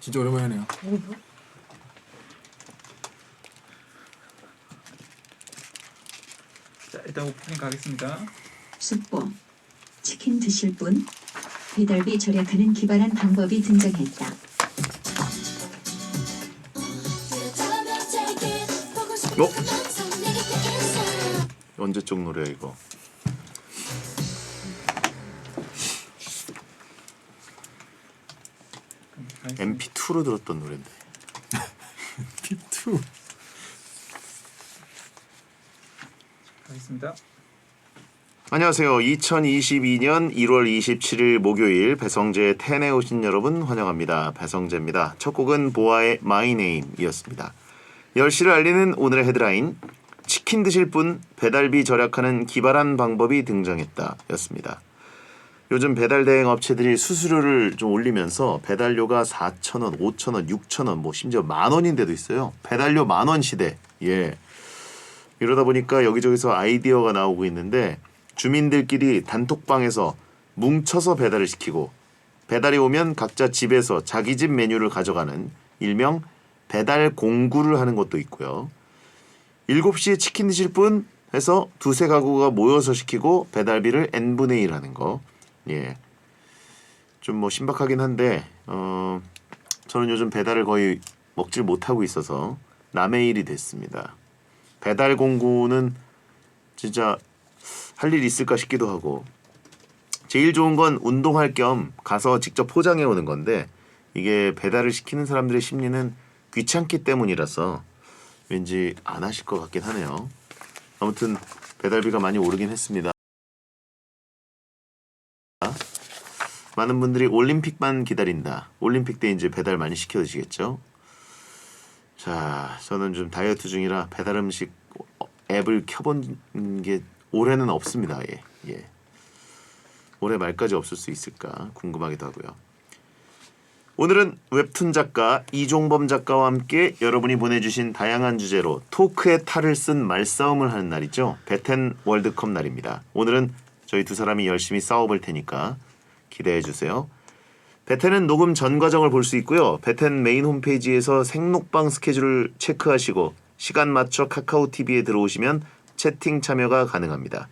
진짜 오랜만이네요. 자, 일단 오프닝 가겠습니다. 숙보, 치킨 드실 분? 배달비 절약하는 기발한 방법이 등장했다. 어? 언제적 노래야 이거? MP2로 들었던 노래인데. P2. 가겠습니다. 안녕하세요. 2022년 1월 27일 목요일 배성재의 텐에 오신 여러분 환영합니다. 배성재입니다. 첫 곡은 보아의 My Name이었습니다. 10시를 알리는 오늘의 헤드라인, 치킨 드실 분 배달비 절약하는 기발한 방법이 등장했다 였습니다. 요즘 배달 대행 업체들이 수수료를 좀 올리면서 배달료가 4,000원, 5,000원, 6,000원, 뭐 심지어 10,000원인 데도 있어요. 배달료 10,000원 시대. 예. 이러다 보니까 여기저기서 아이디어가 나오고 있는데, 주민들끼리 단톡방에서 뭉쳐서 배달을 시키고 배달이 오면 각자 집에서 자기 집 메뉴를 가져가는 일명 배달 공구를 하는 것도 있고요. 7시에 치킨 드실 분 해서 두세 가구가 모여서 시키고 배달비를 n분의 1 하는 거. 예. 좀 뭐 신박하긴 한데 저는 요즘 배달을 거의 먹질 못하고 있어서 남의 일이 됐습니다. 배달 공구는 진짜 할 일 있을까 싶기도 하고, 제일 좋은 건 운동할 겸 가서 직접 포장해 오는 건데, 이게 배달을 시키는 사람들의 심리는 귀찮기 때문이라서 왠지 안 하실 것 같긴 하네요. 아무튼 배달비가 많이 오르긴 했습니다. 많은 분들이 올림픽만 기다린다. 올림픽 때 이제 배달 많이 시켜 드시겠죠. 자, 저는 좀 다이어트 중이라 배달 음식 앱을 켜본 게 올해는 없습니다. 예. 올해 말까지 없을 수 있을까 궁금하기도 하고요. 오늘은 웹툰 작가 이종범 작가와 함께 여러분이 보내주신 다양한 주제로 토크의 탈을 쓴 말싸움을 하는 날이죠. 배텐 월드컵 날입니다. 오늘은 저희 두 사람이 열심히 싸워볼 테니까 기대해 주세요. 배텐은 녹음 전 과정을 볼 수 있고요. 배텐 메인 홈페이지에서 생록방 스케줄을 체크하시고 시간 맞춰 카카오 TV에 들어오시면 채팅 참여가 가능합니다.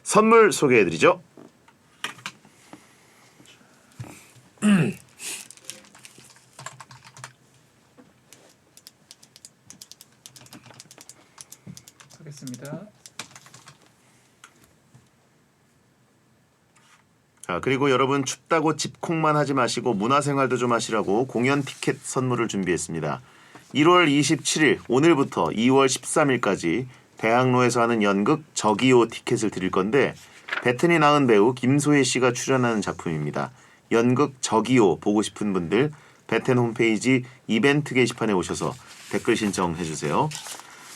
선물 소개해드리죠. 하겠습니다. 자, 그리고 여러분 춥다고 집콕만 하지 마시고 문화생활도 좀 하시라고 공연 티켓 선물을 준비했습니다. 1월 27일 오늘부터 2월 13일까지 대학로에서 하는 연극 저기요 티켓을 드릴 건데, 배튼이 낳은 배우 김소혜 씨가 출연하는 작품입니다. 연극 저기요 보고 싶은 분들 배튼 홈페이지 이벤트 게시판에 오셔서 댓글 신청해 주세요.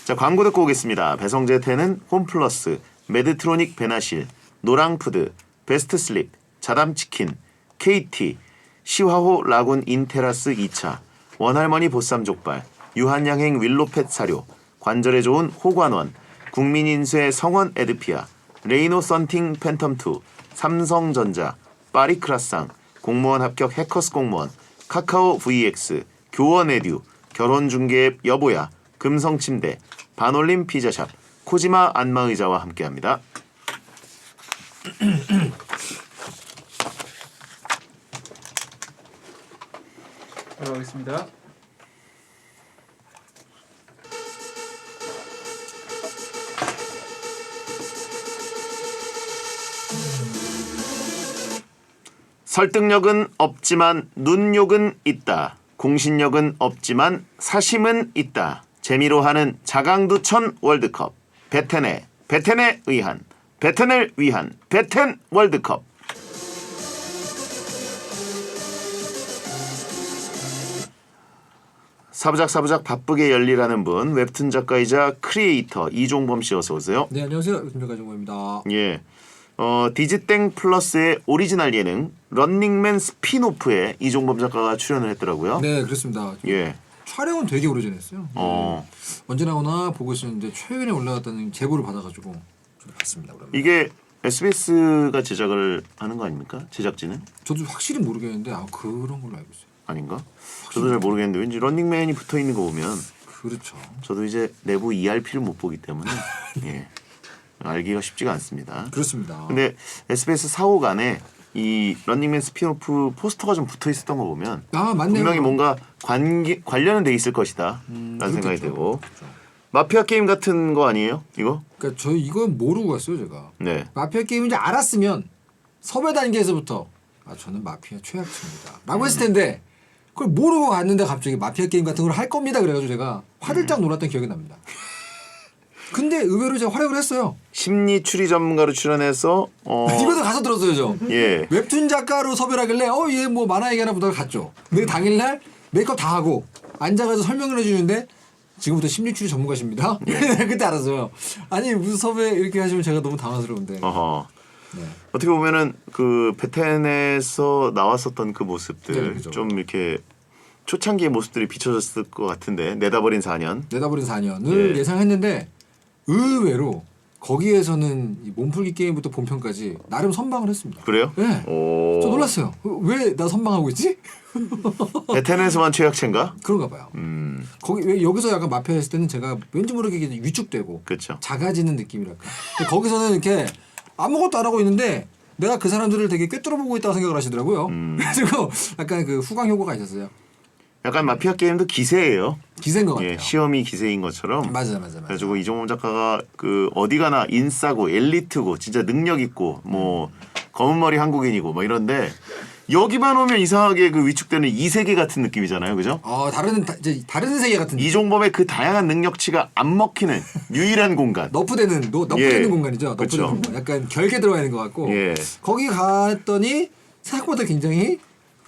자, 광고 듣고 오겠습니다. 배성재 텐은 홈플러스, 메드트로닉 베나실, 노랑푸드, 베스트슬립, 자담치킨, KT, 시화호 라군 인테라스 2차, 원할머니 보쌈족발, 유한양행 윌로펫 사료, 관절에 좋은 호관원, 국민인쇄 성원 에드피아, 레이노 썬팅 팬텀2, 삼성전자, 파리크라상, 공무원 합격 해커스 공무원, 카카오 VX, 교원 에듀, 결혼중개앱 여보야, 금성침대, 반올림 피자샵, 코지마 안마의자와 함께합니다. 돌아오겠습니다. 설득력은 없지만 눈욕은 있다. 공신력은 없지만 사심은 있다. 재미로 하는 자강두천 월드컵. 배텐에 의한, 배텐을 위한 배텐 월드컵. 사부작 바쁘게 열리라는 분, 웹툰 작가이자 크리에이터 이종범 씨 어서 오세요. 네, 안녕하세요. 웹툰 작가 이종범입니다. 예. 디지땡 플러스의 오리지널 예능 런닝맨 스피노프에 이종범 작가가 출연을 했더라고요. 네, 그렇습니다. 예. 촬영은 되게 오래전에 했어요. 언제 나오나 보고 있었는데 최근에 올라왔다는 제보를 받아가지고 좀 봤습니다. 오랜만에. 이게 SBS가 제작을 하는 거 아닙니까? 제작진은? 저도 확실히 모르겠는데 그런 걸로 알고 있어요. 아닌가? 저도 잘 모르겠는데 왠지 런닝맨이 붙어 있는 거 보면 그렇죠. 저도 이제 내부 ERP를 못 보기 때문에 예, 알기가 쉽지가 않습니다. 그렇습니다. 근데 SBS 사옥 안에 이 런닝맨 스피노프 포스터가 좀 붙어 있었던 거 보면 아 맞네요. 분명히 뭔가 관련은 돼 있을 것이다 라는 생각이 그렇겠죠. 되고 그렇죠. 마피아 게임 같은 거 아니에요? 이거? 그러니까 저 이거 모르고 갔어요 제가. 네. 마피아 게임인지 알았으면 섭외 단계에서부터 저는 마피아 최악체입니다.라고 했을 텐데 그걸 모르고 갔는데 갑자기 마피아 게임 같은 걸 할 겁니다. 그래가지고 제가 화들짝 놀랐던 기억이 납니다. 근데 의외로 제가 활약을 했어요. 심리 추리 전문가로 출연해서 이것도 가서 들었어요, 저. 예. 웹툰 작가로 섭외를 하길래 얘 뭐 만화 얘기하나 보다가 갔죠. 근데 당일날 메이크업 다 하고 앉아가지고 설명을 해주는데 지금부터 심리추리 전문가십니다. 그때 알았어요. 아니 무슨 섭외 이렇게 하시면 제가 너무 당황스러운데. 어허. 네. 어떻게 보면은 그 베텐에서 나왔었던 그 모습들 네, 그죠. 좀 이렇게 초창기의 모습들이 비춰졌을 것 같은데 내다버린 4년. 내다버린 4년을 예. 예상했는데 의외로 거기에서는 이 몸풀기 게임부터 본편까지 나름 선방을 했습니다. 그래요? 네. 오. 저 놀랐어요. 왜 나 선방하고 있지? 베텐에서만 최악체인가? 그런가 봐요. 거기 왜 여기서 약간 마피아 했을 때는 제가 왠지 모르게 이게 위축되고 그렇죠. 작아지는 느낌이랄까. 근데 거기서는 이렇게 아무것도 안 하고 있는데 내가 그 사람들을 되게 꿰뚫어 보고 있다고 생각을 하시더라고요. 그래서 약간 그 후광 효과가 있었어요. 약간 마피아 게임도 기세예요. 기세인 것 같아요. 예, 시험이 기세인 것처럼. 맞아요. 그래가지고 이종범 작가가 그 어디 가나 인싸고 엘리트고 진짜 능력 있고 뭐 검은 머리 한국인이고 뭐 이런데 여기만 오면 이상하게 그 위축되는 이세계 같은 느낌이잖아요, 그죠? 이제 다른 세계 같은 이종범의 그 다양한 능력치가 안 먹히는 유일한 공간. 너프되는 예. 공간이죠. 너프되는 그쵸. 공간. 약간 결계 들어가 있는 것 같고 예. 거기 갔더니 생각보다 굉장히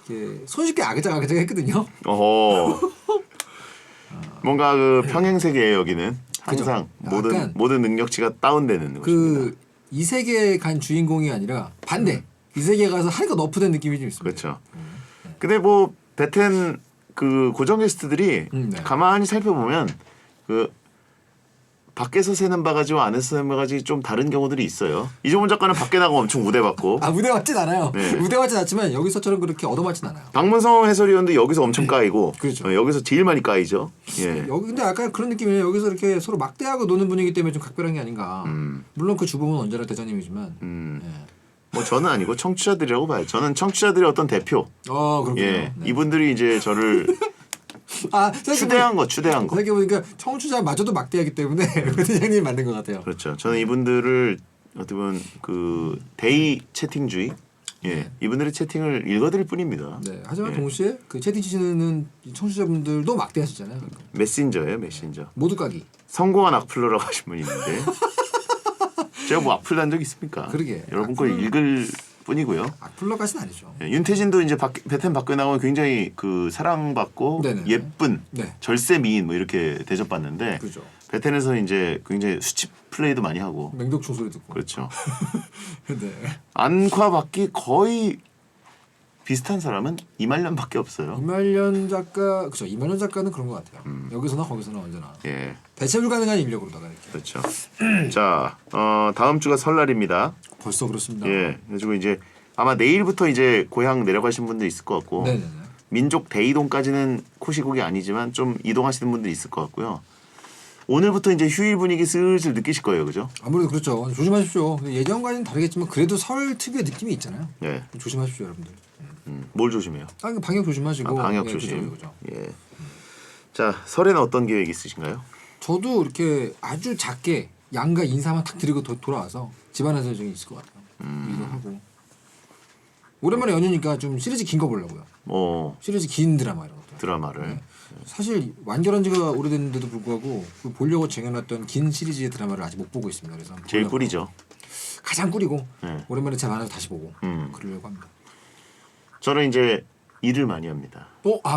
이렇게 손쉽게 아그작아그작했거든요. 어허. 뭔가 그 평행 세계에 여기는 항상 그죠. 약간 모든 능력치가 다운되는 곳입니다. 그 이 세계에 간 주인공이 아니라 반대. 이 세계에 가서 하니까 너프된 느낌이 좀 있습니다. 그렇죠. 근데 뭐 베텐 그 고정 게스트들이 네. 가만히 살펴보면 그 밖에서 새는 바가지와 안에서 새는 바가지 좀 다른 경우들이 있어요. 이종훈 작가는 밖에 나가면 엄청 우대받고 무대 맞진 않아요. 네. 무대 맞진 않지만 여기서처럼 그렇게 얻어맞진 않아요. 박문성 해설위원도 여기서 엄청 까이고 그렇죠. 여기서 제일 많이 까이죠. 예. 여기 근데 약간 그런 느낌이에요. 여기서 이렇게 서로 막대하고 노는 분위기 때문에 좀 각별한 게 아닌가. 물론 그 주범은 언제나 대장님이지만. 예. 뭐 저는 아니고 청취자들이라고 봐요. 저는 청취자들의 어떤 대표. 그렇군요. 예. 네. 이분들이 이제 저를 추대한 거. 생각해보니까 청취자마저도 막대하기 때문에 그 대장님이 만든 것 같아요. 그렇죠. 저는 이분들을 어떻게 보면 그 데이 채팅주의, 예, 이분들의 채팅을 읽어드릴 뿐입니다. 네. 하지만 예. 동시에 그 채팅 치시는 청취자분들도 막대하시잖아요. 메신저예요, 메신저. 모두 까기. 성공한 악플러라고 하신 분이 있는데 제가 뭐 악플 난 적 있습니까? 그러게. 여러분 걸 읽을 뿐이고요. 악플러까지는 아니죠. 예, 윤태진도 이제 베텐 밖에 나오면 굉장히 그 사랑받고 네네네. 예쁜 네. 절세 미인 뭐 이렇게 대접받는데 그죠. 베텐에서 이제 굉장히 수치 플레이도 많이 하고 맹독충 소리 듣고. 그렇죠. 네. 안과 받기 거의 비슷한 사람은 이말년밖에 없어요. 이말년 작가, 그죠. 이말년 작가는 그런 것 같아요. 여기서나 거기서나 언제나 예, 대체 불가능한 인력으로다가 이렇게. 그렇죠. 자, 다음 주가 설날입니다. 벌써 그렇습니다. 예, 그래가지고 이제 아마 내일부터 이제 고향 내려가신 분들 있을 것 같고 네네네. 민족 대이동까지는 코시국이 아니지만 좀 이동하시는 분들이 있을 것 같고요. 오늘부터 이제 휴일 분위기 슬슬 느끼실 거예요, 그죠? 아무래도 그렇죠. 조심하십시오. 예전과는 다르겠지만 그래도 설 특유의 느낌이 있잖아요. 예, 조심하십시오, 여러분들. 뭘 조심해요? 방역 조심하시고. 방역 예, 조심. 그죠. 예. 자, 설에는 어떤 계획 있으신가요? 저도 이렇게 아주 작게 양가 인사만 탁 드리고 돌아와서 집안에서 좀 있을 것 같아요. 일도 하고. 오랜만에 연휴니까 좀 시리즈 긴 거 보려고요. 시리즈 긴 드라마 이런 것들. 드라마를. 사실 완결한 지가 오래됐는데도 불구하고 그 보려고 쟁여놨던 긴 시리즈의 드라마를 아직 못 보고 있습니다. 그래서 제일 보려고. 꿀이죠. 가장 꿀이고 네. 오랜만에 제 만화도 다시 보고 그러려고 합니다. 저는 이제 일을 많이 합니다.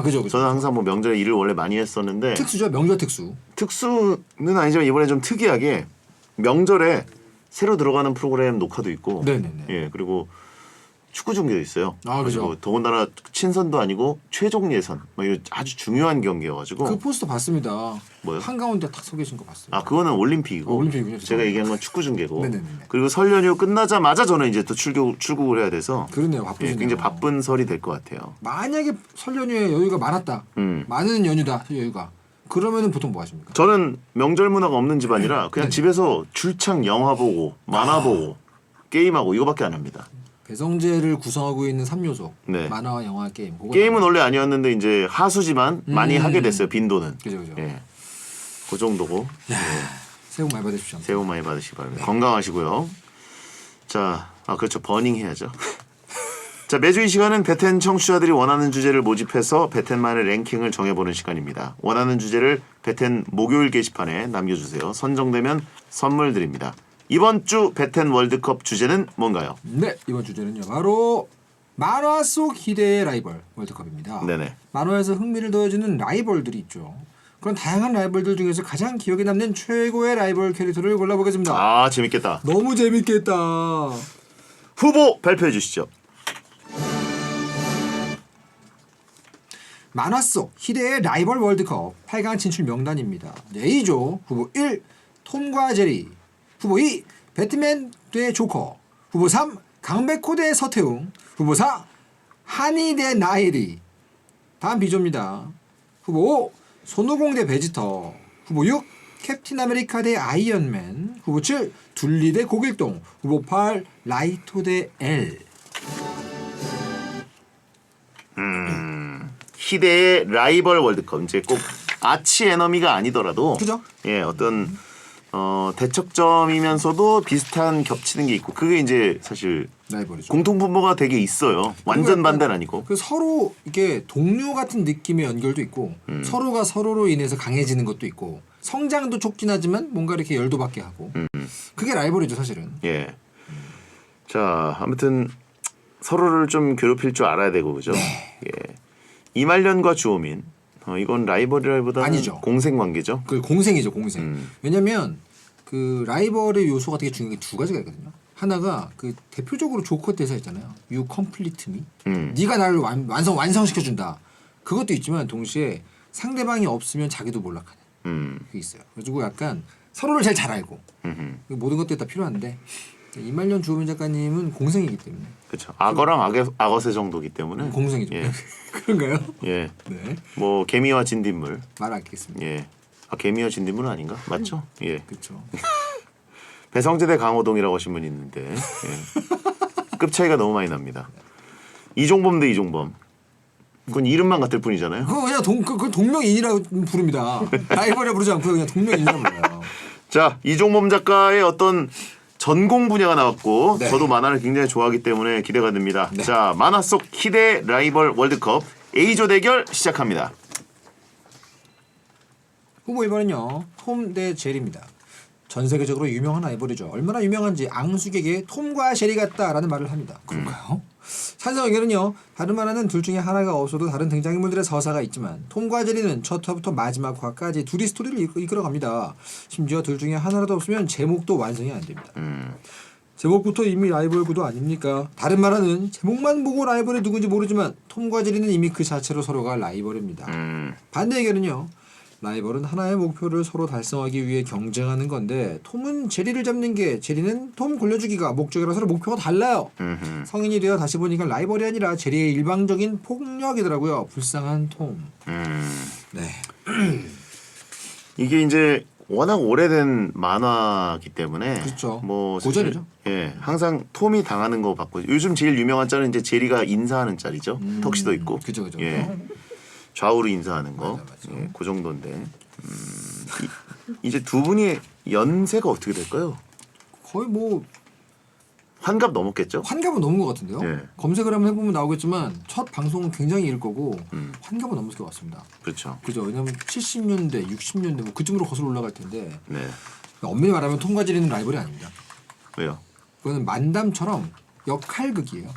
그죠. 저는 항상 뭐 명절에 일을 원래 많이 했었는데 특수죠. 명절 특수. 특수는 아니지만 이번에 좀 특이하게 명절에 새로 들어가는 프로그램 녹화도 있고 네네네. 예, 그리고 축구 중계도 있어요. 아, 그죠. 그리고 더군다나 친선도 아니고 최종 예선 뭐 이거 아주 중요한 경기여가지고 그 포스터 봤습니다. 뭐요? 한가운데 탁 서 계신 거 봤어요. 아 그거는 올림픽이고 올림픽이군요. 제가 얘기한 건 축구 중계고 네네네. 그리고 설 연휴 끝나자마자 저는 이제 또 출국을 해야 돼서 그러네요. 예, 바쁘시네요. 굉장히 바쁜 설이 될 것 같아요. 만약에 설 연휴에 여유가 많았다. 많은 연휴다. 여유가. 그러면은 보통 뭐 하십니까? 저는 명절 문화가 없는 집안이라 그냥 집에서 줄창 영화 보고 만화 보고 게임하고 이거밖에 안 합니다. 배성재를 구성하고 있는 3요소. 네. 만화와 영화 게임. 그거 게임은 원래 아니었는데 이제 하수지만 많이 하게 됐어요. 빈도는. 그죠 그죠. 예. 그 정도고 새해 복 많이 받으십시오. 새해 복 많이 받으시기 바랍니다. 건강하시고요. 자, 그렇죠. 버닝 해야죠. 자, 매주 이 시간은 베텐 청취자들이 원하는 주제를 모집해서 베텐만의 랭킹을 정해보는 시간입니다. 원하는 주제를 베텐 목요일 게시판에 남겨주세요. 선정되면 선물 드립니다. 이번 주 베텐 월드컵 주제는 뭔가요? 네, 이번 주제는요. 바로 만화 속 희대의 라이벌 월드컵입니다. 네네. 만화에서 흥미를 더해주는 라이벌들이 있죠. 그런 다양한 라이벌들 중에서 가장 기억에 남는 최고의 라이벌 캐릭터를 골라보겠습니다. 아, 재밌겠다. 너무 재밌겠다. 후보 발표해 주시죠. 만화 속 희대의 라이벌 월드컵 8강 진출 명단입니다. A조 후보 1 톰과 제리, 후보 2 배트맨 대 조커, 후보 3 강백호 대 서태웅, 후보 4 한이 대 나혜리. 다음 B조입니다. 후보 5 손오공 대 베지터, 후보 6 캡틴 아메리카 대 아이언맨, 후보 7 둘리 대 고길동, 후보 8 라이토 대 엘. 희대의 라이벌 월드컵 이제 꼭 아치 에너미가 아니더라도 그죠? 예 어떤 대척점이면서도 비슷한 겹치는 게 있고 그게 이제 사실 라이벌이죠. 공통분모가 되게 있어요. 완전 반대는 아니고. 그 서로 이게 동료 같은 느낌의 연결도 있고 서로가 서로로 인해서 강해지는 것도 있고 성장도 촉진하지만 뭔가 이렇게 열도 받게 하고 그게 라이벌이죠 사실은. 예. 자 아무튼 서로를 좀 괴롭힐 줄 알아야 되고 그죠. 예. 이말년과 주호민 이건 라이벌이라기보다는 아니죠. 공생 관계죠. 그 공생이죠 공생. 왜냐면 그 라이벌의 요소가 되게 중요한 게 두 가지가 있거든요. 하나가 그 대표적으로 조커 대사 있잖아요. You complete me. 네가 나를 완성시켜 준다. 그것도 있지만 동시에 상대방이 없으면 자기도 몰락하는. 그게 있어요. 그래가지고 약간 서로를 제일 잘 알고 모든 것들이 다 필요한데 이말년 주호민 작가님은 공생이기 때문에. 그렇죠. 악어랑 악어새 정도기 때문에. 공생이죠. 예. 그런가요? 예. 네. 뭐 개미와 진딧물. 말 않겠습니다. 예. 개미와 진딧물은 아닌가? 맞죠? 예. 그렇죠. 배성재 대 강호동이라고 하신 분이 있는데 예. 급 차이가 너무 많이 납니다. 이종범 대 이종범. 그건 이름만 같을 뿐이잖아요. 그거 그냥 그걸 동명이인이라고 부릅니다. 라이벌이라 부르지 않고 그냥 동명이인이라고 불러요. 자, 이종범 작가의 어떤 전공 분야가 나왔고 네. 저도 만화를 굉장히 좋아하기 때문에 기대가 됩니다. 네. 자, 만화 속 희대 라이벌 월드컵 A조 대결 시작합니다. 후보 1번은요. 톰 대 제리입니다. 전 세계적으로 유명한 라이벌이죠. 얼마나 유명한지 앙숙에게 톰과 제리 같다라는 말을 합니다. 그런가요? 찬성 의견은요. 다른 만화는 둘 중에 하나가 없어도 다른 등장인물들의 서사가 있지만 톰과 제리는 첫 화부터 마지막 화까지 둘이 스토리를 이끌어갑니다. 심지어 둘 중에 하나라도 없으면 제목도 완성이 안 됩니다. 제목부터 이미 라이벌 구도 아닙니까? 다른 만화는 제목만 보고 라이벌이 누군지 모르지만 톰과 제리는 이미 그 자체로 서로가 라이벌입니다. 반대 의견은요. 라이벌은 하나의 목표를 서로 달성하기 위해 경쟁하는 건데 톰은 제리를 잡는 게 제리는 톰 굴려주기가 목적이라서 목표가 달라요. 성인이 되어 다시 보니까 라이벌이 아니라 제리의 일방적인 폭력이더라고요. 불쌍한 톰. 네. 이게 이제 워낙 오래된 만화기 때문에 그렇죠. 뭐 사실, 고전이죠. 예, 항상 톰이 당하는 거 봤고 요즘 제일 유명한 짤은 이제 제리가 인사하는 짤이죠. 턱시도 있고. 그죠. 예. 좌우로 인사하는 거. 맞아. 예, 그 정도인데. 이제 두 분이 연세가 어떻게 될까요? 거의 뭐 환갑 넘었겠죠? 환갑은 넘은 것 같은데요. 네. 검색을 한번 해보면 나오겠지만 첫 방송은 굉장히 일 거고 환갑은 넘을 것 같습니다. 그렇죠. 그죠. 왜냐면 70년대, 60년대 뭐 그쯤으로 거슬러 올라갈 텐데 네. 엄밀히 말하면 톰과 제리는 라이벌이 아닙니다. 왜요? 그거는 만담처럼 역할극이에요.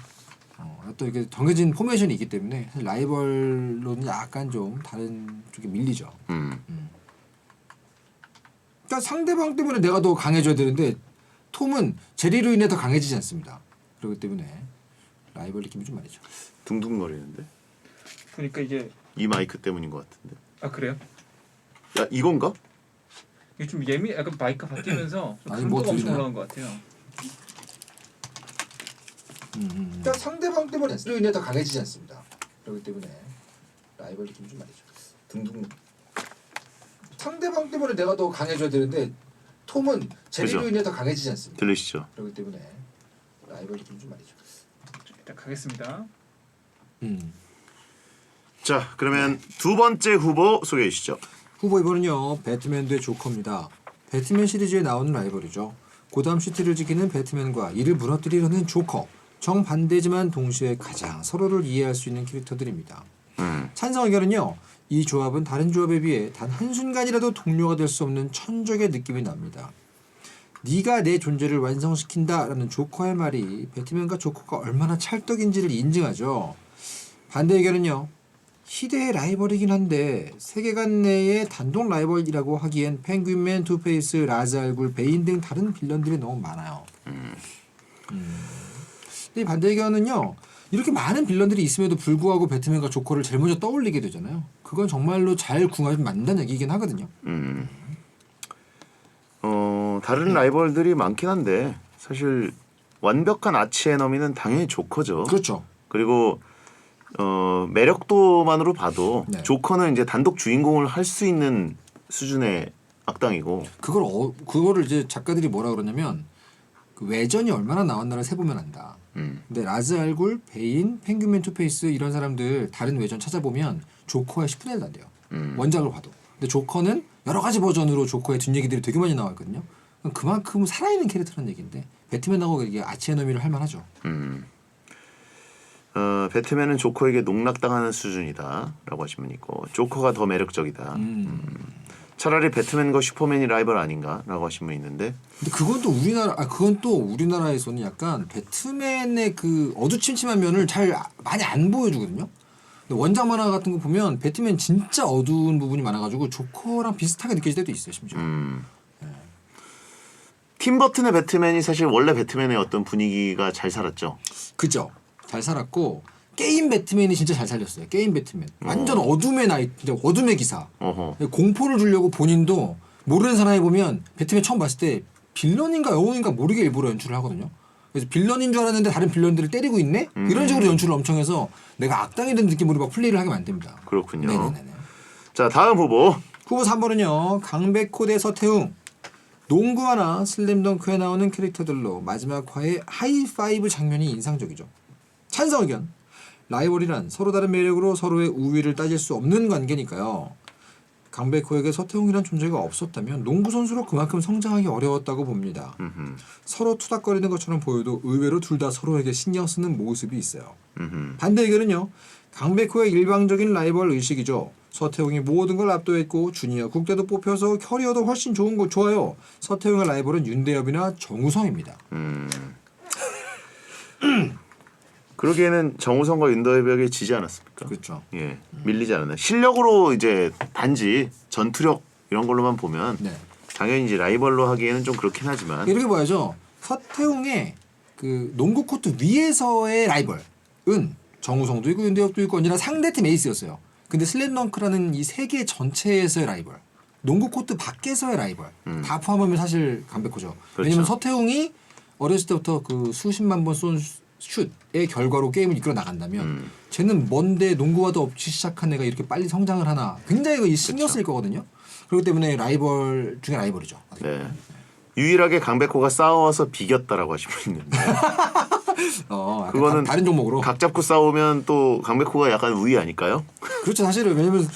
어떤 이렇게 정해진 포메이션이 있기 때문에 사실 라이벌로는 약간 좀 다른 쪽에 밀리죠. 그러니까 상대방 때문에 내가 더 강해져야 되는데 톰은 제리로 인해 더 강해지지 않습니다. 그렇기 때문에 라이벌 느낌이 좀 많이죠. 둥둥거리는데 그러니까 이게 이 마이크 때문인 것 같은데. 아 그래요? 야 이건가? 이게 좀 약간 마이크 바뀌면서 좀 아니, 뭐 강도가 엄청 들리나요? 올라간 것 같아요. 일단 상대방 때문에 S로 인해 더 강해지지 않습니다. 그렇기 때문에 라이벌 느낌이 좀 많이죠. 둥둥. 상대방 때문에 내가 더 강해져야 되는데 톰은 제리로 그죠. 인해 더 강해지지 않습니다. 들리시죠? 그렇기 때문에 라이벌 느낌이 좀 많이죠. 일단 가겠습니다. 자 그러면 두 번째 후보 소개해 주시죠. 후보 2번은요. 배트맨 대 조커입니다. 배트맨 시리즈에 나오는 라이벌이죠. 고담 시티를 지키는 배트맨과 이를 무너뜨리려는 조커. 정반대지만 동시에 가장 서로를 이해할 수 있는 캐릭터들입니다. 찬성 의견은요. 이 조합은 다른 조합에 비해 단 한순간이라도 동료가 될 수 없는 천적의 느낌이 납니다. 네가 내 존재를 완성시킨다라는 조커의 말이 배트맨과 조커가 얼마나 찰떡인지를 인증하죠. 반대 의견은요. 희대의 라이벌이긴 한데 세계관 내의 단독 라이벌이라고 하기엔 펭귄맨, 투페이스, 라즈 알굴, 베인 등 다른 빌런들이 너무 많아요. 근데 이 반대 의견은요. 이렇게 많은 빌런들이 있음에도 불구하고 배트맨과 조커를 제일 먼저 떠올리게 되잖아요. 그건 정말로 잘 궁합이 맞는다는 얘기긴 하거든요. 다른 라이벌들이 많긴 한데 사실 완벽한 아치 에너미는 당연히 조커죠. 그렇죠. 그리고 매력도만으로 봐도 네. 조커는 이제 단독 주인공을 할 수 있는 수준의 악당이고. 그거를 이제 작가들이 뭐라 그러냐면 그 외전이 얼마나 나왔나를 세보면 안다. 근데 라즈 알굴, 베인, 펭귄맨, 투페이스 이런 사람들 다른 외전 찾아보면 조커의 10분의 1도 안 돼요. 원작을 봐도. 근데 조커는 여러 가지 버전으로 조커의 뒷얘기들이 되게 많이 나와 있거든요. 그만큼 살아있는 캐릭터라는 얘기인데 배트맨하고 이게 아치 에너미를 할 만하죠. 배트맨은 조커에게 농락당하는 수준이다라고 하시면 있고 조커가 더 매력적이다. 차라리 배트맨과 슈퍼맨이 라이벌 아닌가라고 하시면 있는데 근데 그건 또 우리나라에서는 약간 배트맨의 그 어두침침한 면을 잘 많이 안 보여주거든요. 근데 원작 만화 같은 거 보면 배트맨 진짜 어두운 부분이 많아가지고 조커랑 비슷하게 느껴질 때도 있어요, 심지어. 팀 버튼의 배트맨이 사실 원래 배트맨의 어떤 분위기가 잘 살았죠. 그죠? 잘 살았고 게임 배트맨이 진짜 잘 살렸어요. 게임 배트맨 완전 어둠의 나이, 진짜 어둠의 기사. 어허. 공포를 주려고 본인도 모르는 사람이 보면 배트맨 처음 봤을 때 빌런인가 영웅인가 모르게 일부러 연출을 하거든요. 그래서 빌런인 줄 알았는데 다른 빌런들을 때리고 있네? 이런 식으로 연출을 엄청 해서 내가 악당이 된 느낌으로 막 플레이를 하게 만듭니다. 그렇군요. 네네네. 자 다음 후보. 후보 3번은요. 강백호 대 서태웅. 농구화나 슬램덩크에 나오는 캐릭터들로 마지막 화의 하이파이브 장면이 인상적이죠. 찬성 의견. 라이벌이란 서로 다른 매력으로 서로의 우위를 따질 수 없는 관계니까요. 강백호에게 서태웅이란 존재가 없었다면 농구 선수로 그만큼 성장하기 어려웠다고 봅니다. 서로 투닥거리는 것처럼 보여도 의외로 둘 다 서로에게 신경 쓰는 모습이 있어요. 반대 의견은요. 강백호의 일방적인 라이벌 의식이죠. 서태웅이 모든 걸 압도했고 주니어 국대도 뽑혀서 커리어도 훨씬 좋아요. 서태웅의 라이벌은 윤대엽이나 정우성입니다. 그러기에는 정우성과 윤도엽에게 지지 않았습니까? 그렇죠. 예, 밀리지 않았나. 실력으로 이제 단지 전투력 이런 걸로만 보면 네. 당연히 이제 라이벌로 하기에는 좀 그렇긴 하지만 이렇게 봐야죠. 서태웅의 그 농구 코트 위에서의 라이벌은 정우성도 있고 윤대엽도 있고 언제나 상대팀 에이스였어요. 근데 슬램덩크라는 이 세계 전체에서의 라이벌, 농구 코트 밖에서의 라이벌 다 포함하면 사실 강백호죠. 그렇죠. 왜냐면 서태웅이 어렸을 때부터 그 수십만 번 쏜 슛의 결과로 게임을 이끌어 나간다면 쟤는 뭔데 농구화도 없이 시작한 애가 이렇게 빨리 성장을 하나 굉장히 신경 쓸 거거든요. 그렇기 때문에 라이벌 중에 라이벌이죠. 네. 유일하게 강백호가 싸워서 비겼다라고 하시면 있는데 그거는 다른 종목으로. 각 잡고 싸우면 또 강백호가 약간 우위 아닐까요? 그렇죠. 사실은 왜냐면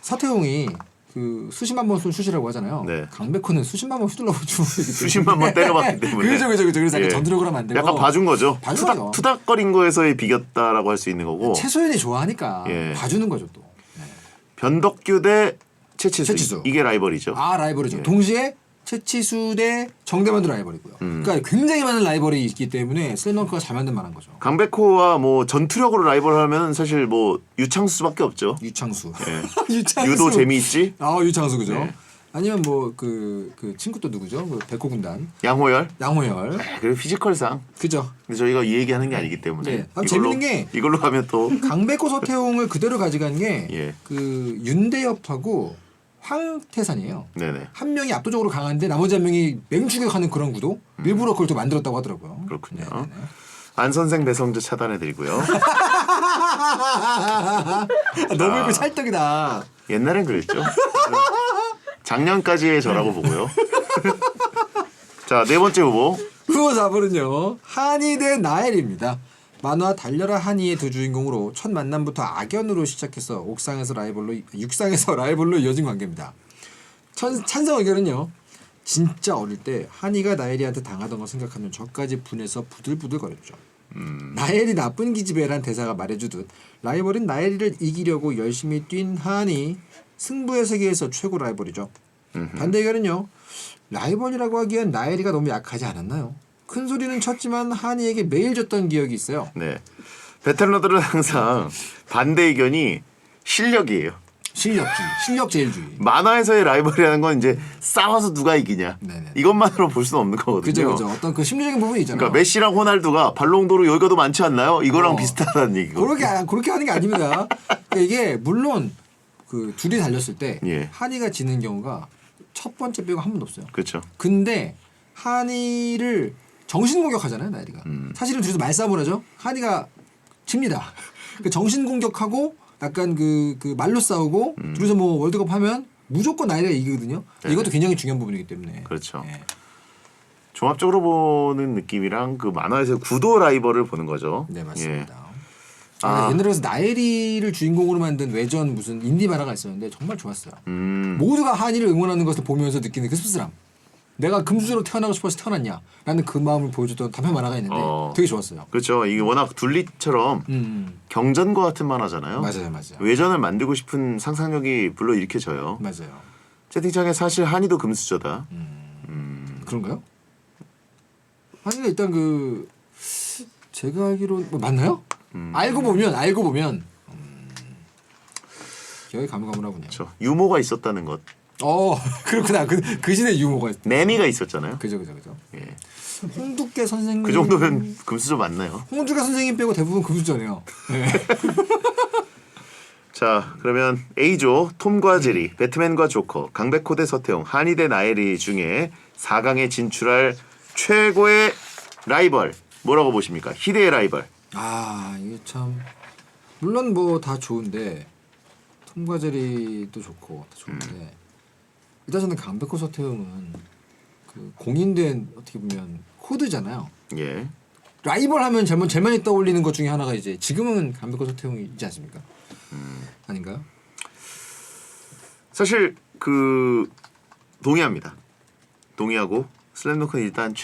서태웅이 그 수십만 번 쏜 슛이라고 하잖아요. 네. 강백호는 수십만 번 휘둘러 주고 수십만 번 때려봤기 때문에. 그렇죠. 그래서 약간 예. 전투력을 하면 안 되고. 약간 봐준 거죠. 봐준 거죠. 투닥거린 거에서의 비겼다라고 할 수 있는 거고. 최소연이 좋아하니까 예. 봐주는 거죠 또. 변덕규 대 최치수. 최치수. 이게 라이벌이죠. 아 라이벌이죠. 예. 동시에 최치수 대 정대만도 라이벌이고요. 그러니까 굉장히 많은 라이벌이 있기 때문에 슬램덩크가 잘 만든 만한 거죠. 강백호와 뭐 전투력으로 라이벌하면 사실 뭐 유창수밖에 없죠. 유창수. 예. 유창수. 유도 재미있지. 아 유창수 그죠. 네. 아니면 뭐 그 친구 또 누구죠? 그 백호 군단 양호열. 양호열. 그리고 피지컬상. 그죠? 근데 저희가 이 얘기하는 게 아니기 때문에. 예. 재밌는 게 이걸로 가면 또 강백호 서태웅을 그대로 가져간 게 예. 그 윤대엽하고 황태산이에요. 네네. 한 명이 압도적으로 강한데 나머지 한 명이 맹추격하는 그런 구도. 일부러 그걸 또 만들었다고 하더라고요. 그렇군요. 네네네. 안 선생 배성재 차단해드리고요. 너무 이거 찰떡이다. 옛날엔 그랬죠. 작년까지의 저라고 보고요. 자, 네 번째 후보. 후보 4번은요. 한이 대 나엘입니다. 만화 달려라 한이의 두 주인공으로 첫 만남부터 악연으로 시작해서 육상에서 라이벌로 이어진 관계입니다. 찬성 의견은요. 진짜 어릴 때 한이가 나엘이한테 당하던 거 생각하면 저까지 분해서 부들부들거렸죠. 나엘이 나쁜 기집애란 대사가 말해주듯 라이벌인 나엘이를 이기려고 열심히 뛴 한이 승부의 세계에서 최고 라이벌이죠. 반대 의견은요. 라이벌이라고 하기엔 나엘이가 너무 약하지 않았나요? 큰 소리는 쳤지만 한이에게 매일 졌던 기억이 있어요. 네. 베테랑들은 항상 반대 의견이 실력이에요. 실력제일주의. 만화에서의 라이벌이라는 건 이제 싸워서 누가 이기냐. 네네. 이것만으로 볼 수는 없는 거거든요. 그죠. 어떤 그 심리적인 부분이 있잖아요. 그러니까 메시랑 호날두가 발롱도르 여기가 더 많지 않나요? 이거랑 비슷하다는 얘기고. 그렇게 하는 게 아닙니다. 그러니까 이게 물론 그 둘이 달렸을 때 예. 한이가 지는 경우가 첫 번째 빼고 한 번도 없어요. 그렇죠. 근데 한이를 정신 공격하잖아요, 나엘이가. 사실은 둘이서 말싸움을 하죠. 한이가 칩니다. 그 정신 공격하고 약간 그 말로 싸우고 둘이서 뭐 월드컵 하면 무조건 나엘이가 이기거든요. 이것도 굉장히 중요한 부분이기 때문에. 그렇죠. 예. 종합적으로 보는 느낌이랑 그 만화에서 구도 라이벌을 보는 거죠. 네, 맞습니다. 아. 옛날에 그래서 나엘이를 주인공으로 만든 외전 무슨 인디 만화가 있었는데 정말 좋았어요. 모두가 한이를 응원하는 것을 보면서 느끼는 그 씁쓸함. 내가 금수저로 태어나고 싶어서 태어났냐? 라는 그 마음을 보여줬던 단편 만화가 있는데 되게 좋았어요. 그렇죠. 이게 워낙 둘리처럼 경전과 같은 만화잖아요. 맞아요. 외전을 만들고 싶은 상상력이 불러일으켜져요. 맞아요. 채팅창에 사실 한이도 금수저다. 그런가요? 한이가 일단 그 제가 알기로 뭐 맞나요? 알고 보면 기억이 가물가물하군요. 그렇죠. 유모가 있었다는 것. 그렇구나. 그 시대 유머가 있. 매미가 있었잖아요. 그죠. 예. 홍두깨 선생님. 그 정도면 금수저 맞나요? 홍두깨 선생님 빼고 대부분 금수저네요. 네. 자, 그러면 A조 톰과 제리, 배트맨과 조커, 강백호 대 서태웅, 한이 대 나엘이 중에 4강에 진출할 최고의 라이벌 뭐라고 보십니까? 희대의 라이벌. 이게 참 물론 뭐 다 좋은데 톰과 제리도 좋고 다 좋은데 일단 저는 강백호 서태웅은 그 공인된 어떻게 보면 코드잖아요. 예. 라이벌 하면 제일 많이 떠올리는 것 중에 하나가 이제 지금은 강백호 서태웅이지 않습니까? 아닌가요? 사실 그 동의합니다. 동의하고 슬램덩크는 일단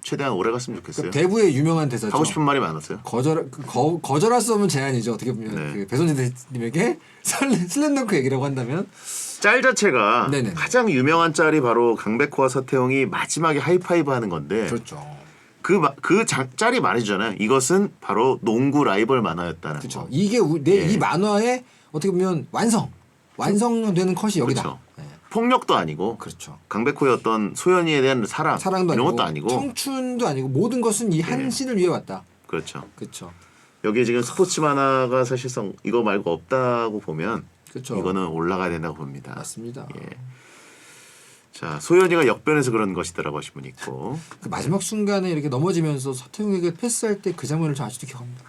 최대한 오래 갔으면 좋겠어요. 그러니까 대부의 유명한 대사죠. 하고 싶은 말이 많았어요. 거절할 수 없는 제안이죠. 어떻게 보면 네. 그 배선재 대님에게 슬램덩크 얘기라고 한다면 짤 자체가 네네. 가장 유명한 짤이 바로 강백호와 서태웅이 마지막에 하이파이브 하는 건데 그렇죠. 그 짤이 말해주잖아요. 이것은 바로 농구 라이벌 만화였다는 그렇죠. 거. 이게 이 만화의 어떻게 보면 완성되는 컷이 여기다. 그렇죠. 네. 폭력도 아니고 그렇죠. 강백호의 어떤 소연이에 대한 사랑도 이런 아니고, 것도 아니고 청춘도 아니고 모든 것은 이 한 씬을 위해 왔다. 그렇죠. 그렇죠. 여기에 지금 스포츠 만화가 사실상 이거 말고 없다고 보면 그렇죠. 이거는 올라가야 된다고 봅니다. 맞습니다. 예. 자, 소연이가 역변해서 그런 것이더라고 하신 분 있고. 그 마지막 순간에 이렇게 넘어지면서 서태웅에게 패스할 때 그 장면을 저 아직도 기억합니다.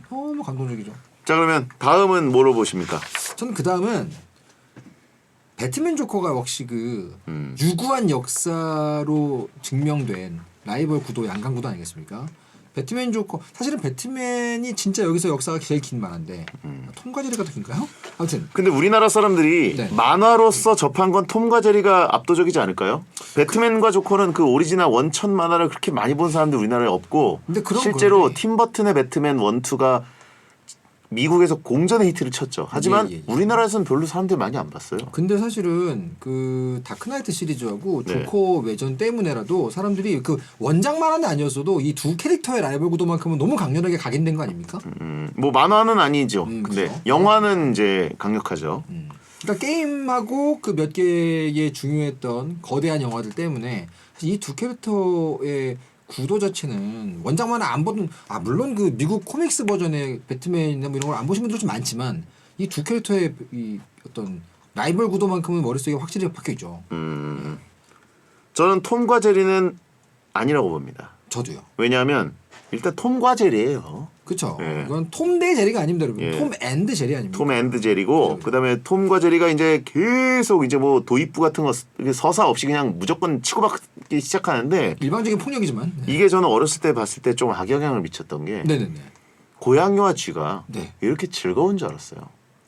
너무 감동적이죠. 자, 그러면 다음은 뭐로 보십니까? 저는 그 다음은 배트맨 조커가 역시 그 유구한 역사로 증명된 라이벌 구도 양강 구도 아니겠습니까? 배트맨 조커 사실은 배트맨이 진짜 여기서 역사가 제일 긴 만화인데 톰과 제리가 더 긴가요? 아무튼 근데 우리나라 사람들이 네. 만화로서 접한 건 톰과 제리가 압도적이지 않을까요? 배트맨과 조커는 그 오리지널 원천 만화를 그렇게 많이 본 사람들 우리나라에 없고 근데 그런 실제로 건데. 팀 버튼의 배트맨 1, 2가 미국에서 공전의 히트를 쳤죠. 하지만 예. 우리나라에서는 별로 사람들이 많이 안 봤어요. 근데 사실은 그 다크나이트 시리즈하고 네. 조커 외전 때문에라도 사람들이 그 원작 만화는 아니었어도 이 두 캐릭터의 라이벌 구도만큼은 너무 강렬하게 각인된 거 아닙니까? 뭐 만화는 아니죠. 근데 그죠. 영화는 이제 강력하죠. 그러니까 게임하고 그 몇 개의 중요했던 거대한 영화들 때문에 사실 이 두 캐릭터의 구도 자체는 원작 만화 안 보던 물론 그 미국 코믹스 버전의 배트맨이나 뭐 이런 걸 안 보신 분들 좀 많지만 이 두 캐릭터의 이 어떤 라이벌 구도만큼은 머릿속에 확실히 박혀 있죠. 저는 톰과 제리는 아니라고 봅니다. 저도요. 왜냐하면 일단 톰과 제리예요. 그렇죠. 예. 이건 톰 대 제리가 아닙니다, 여러분. 예. 톰 앤드 제리 아닙니까? 톰 앤드 제리고 그다음에 톰과 제리가 이제 계속 이제 뭐 도입부 같은 거 서사 없이 그냥 무조건 치고받기 시작하는데 일반적인 폭력이지만. 네. 이게 저는 어렸을 때 봤을 때 좀 악영향을 미쳤던 게 네네네. 고양이와 쥐가 네. 이렇게 즐거운 줄 알았어요.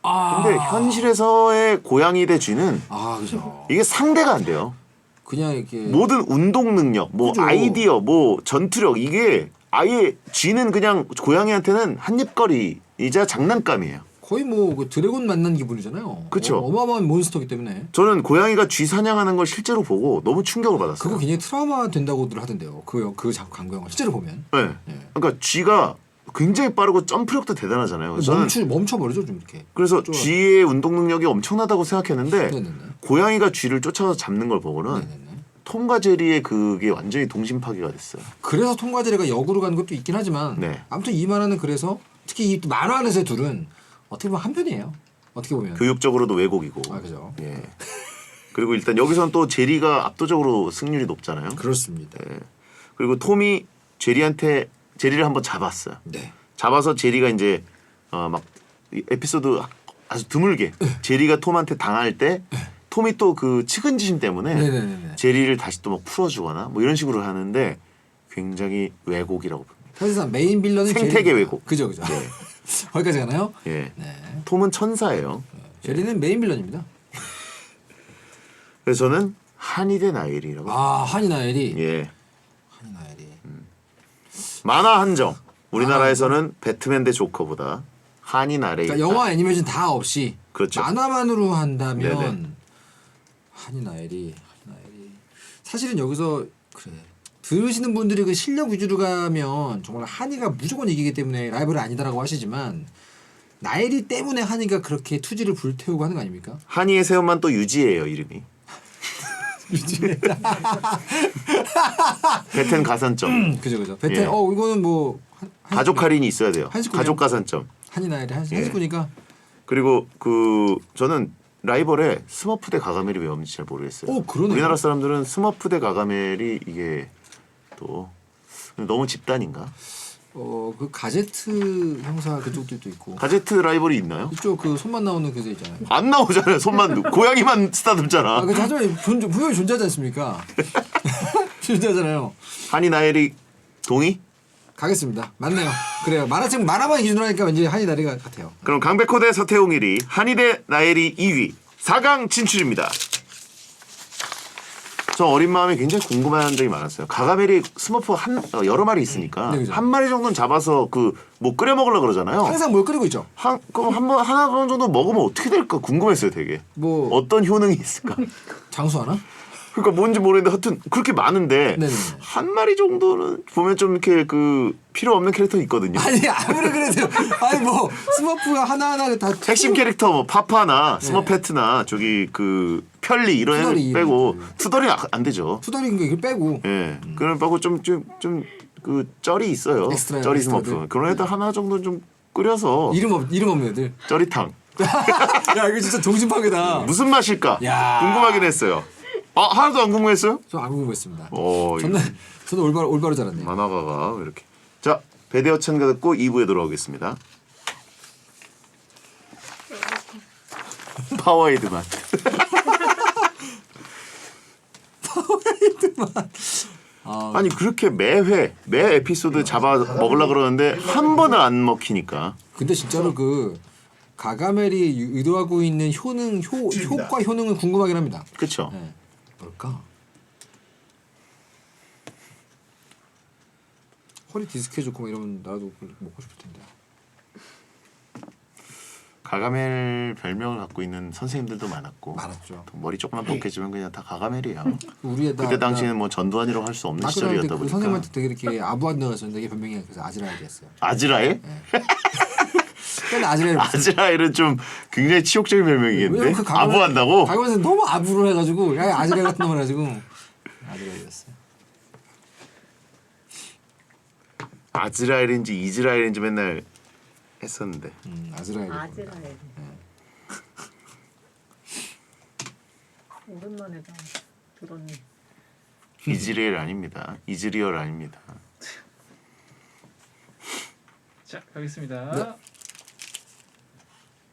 아. 근데 현실에서의 고양이 대 쥐는 그죠. 이게 상대가 안 돼요. 그냥 이렇게 모든 운동 능력, 뭐 그죠. 아이디어, 뭐 전투력 이게 아예 쥐는 그냥 고양이한테는 한입거리이자 장난감이에요. 거의 뭐 그 드래곤 만난 기분이잖아요. 그쵸. 어마어마한 몬스터기 때문에. 저는 고양이가 쥐 사냥하는 걸 실제로 보고 너무 충격을 받았어요. 그거 굉장히 트라우마 된다고들 하던데요. 그 광고 영화 실제로 보면. 네. 예. 그러니까 쥐가 굉장히 빠르고 점프력도 대단하잖아요. 저는 멈춰버리죠 좀 이렇게. 그래서 쫄아서. 쥐의 운동 능력이 엄청나다고 생각했는데 네네네. 고양이가 쥐를 쫓아서 잡는 걸 보고는 네네네. 톰과 제리의 그게 완전히 동심 파괴가 됐어요. 그래서 톰과 제리가 역으로 가는 것도 있긴 하지만 네. 아무튼 이 만화는 그래서 특히 이 만화 안에서의 둘은 어떻게 보면 한 편이에요. 어떻게 보면. 교육적으로도 왜곡이고. 그죠. 예. 그리고 일단 여기서는 또 제리가 압도적으로 승률이 높잖아요. 그렇습니다. 예. 그리고 톰이 제리를 한번 잡았어요. 네. 잡아서 제리가 이제 막 에피소드 아주 드물게 제리가 톰한테 당할 때 톰이 또 그 측은지심 때문에 네네네. 제리를 다시 또 막 풀어주거나 뭐 이런 식으로 하는데 굉장히 왜곡이라고 봅니다. 사실상 메인 빌런은 생태계 제리. 왜곡. 그죠. 네. 거기까지 가나요? 예. 네. 톰은 천사예요. 제리는 메인 빌런입니다. 그래서 저는 한이 대 나엘이라고. 한이나엘이. 예. 한이나엘이. 만화 한정. 우리나라에서는 배트맨 대 조커보다 한이 나엘이. 그러니까 영화 애니메이션 다 없이 그렇죠. 만화만으로 한다면 네네. 한이나엘이 사실은 여기서 그래 들으시는 분들이 그 실력 위주로 가면 정말 한이가 무조건 이기기 때문에 라이벌이 아니다라고 하시지만 나엘이 때문에 한이가 그렇게 투지를 불태우고 하는 거 아닙니까? 한이의 새엄만 또 유지예요 이름이. 배텐 가산점. 그죠. 베텐 예. 이거는 뭐 가족 할인이 있어야 돼요. 한식군이요? 가족 가산점. 한이나엘이 예. 한식구니까 그리고 그 저는 라이벌에 스머프 대 가가멜이 왜 없는지 잘 모르겠어요. 그러네요. 우리나라 사람들은 스머프 대 가가멜이 이게 또 너무 집단인가? 그 가제트 형사 그쪽들도 있고 가제트 라이벌이 있나요? 이쪽 그 손만 나오는 그새 있잖아요. 안 나오잖아요. 손만 고양이만 쓰다듬잖아. 그 하지만 분명히 존재하지 않습니까? 존재하잖아요. 한이 나엘이 동의? 가겠습니다. 맞네요. 그래요. 만화만 기준으로 하니까 왠지 한이 나리가 같아요. 그럼 강백호 대 서태웅 1위, 한이 대 나엘이 2위, 4강 진출입니다. 저 어린 마음에 굉장히 궁금한 점이 많았어요. 가가멜이 스머프 여러 마리 있으니까 네, 그죠. 한 마리 정도는 잡아서 그 뭐 끓여 먹으려 그러잖아요. 항상 뭘 끓이고 있죠. 그럼 하나 정도 먹으면 어떻게 될까 궁금했어요, 되게. 뭐 어떤 효능이 있을까? 장수 하나? 그러니까 뭔지 모르겠는데 하여튼 그렇게 많은데 네네네. 한 마리 정도는 보면 좀 이렇게 그 필요 없는 캐릭터 있거든요. 아니 아무리 그래도 뭐 스머프가 하나하나 다 핵심 캐릭터 뭐 파파나 스머페트나 저기 그 편리 이런 투덜이 애들 빼고 이런 투덜이 안 되죠. 투덜인 거 이걸 빼고 예. 그런 빼고 좀 그 쩔이 있어요. 엑스트라, 쩔이 엑스트라들. 스머프. 그런 애들 하나 정도 좀 끓여서 이름 없는 애들. 쩔이탕. 야 이거 진짜 정신파괴다. 무슨 맛일까? 야. 궁금하긴 했어요. 하나도 안 궁금했어요? 좀 안 궁금했습니다. 이거 저는 올바로 잘했네요. 만화가가 이렇게. 자, 배대어천가 듣고 2부에 돌아오겠습니다. 파워에이드만. 아니 그렇게 매 에피소드 잡아 먹으려 그러는데 한 번을 안 먹히니까. 근데 진짜로 그 가가멜이 의도하고 있는 효과 효능은 궁금하긴 합니다. 그렇죠. 네. 뭘까? 허리 디스크 해줬고 막 이러면 나도 먹고 싶을 텐데. 가가멜 별명을 갖고 있는 선생님들도 많았고 많았죠. 머리 조금만 벗겨지면 그냥 다 가가멜이야. 그때 당시에는 뭐 전두환이라고 할 수 없는 시절이었다 그 보니까. 선생님한테 되게 이렇게 아부한다고 했었는데 이게 별명이 그래서 아즈라엘이었어요. 아즈라엘? 근데 아즈라엘 아즈라엘은 좀 굉장히 치욕적인 별명이겠는데. 왜냐면 그 아부한다고? 가면서 너무 아부를 해가지고 야 아즈라엘 같은 놈을 해가지고 아즈라엘이었어요. 아즈라엘인지 이즈라엘인지 맨날 했었는데. 아즈라엘. 아즈라엘. 오랜만에 다 들었네. 이즈리엘 아닙니다. 이즈리얼 아닙니다. 자 가겠습니다. 네.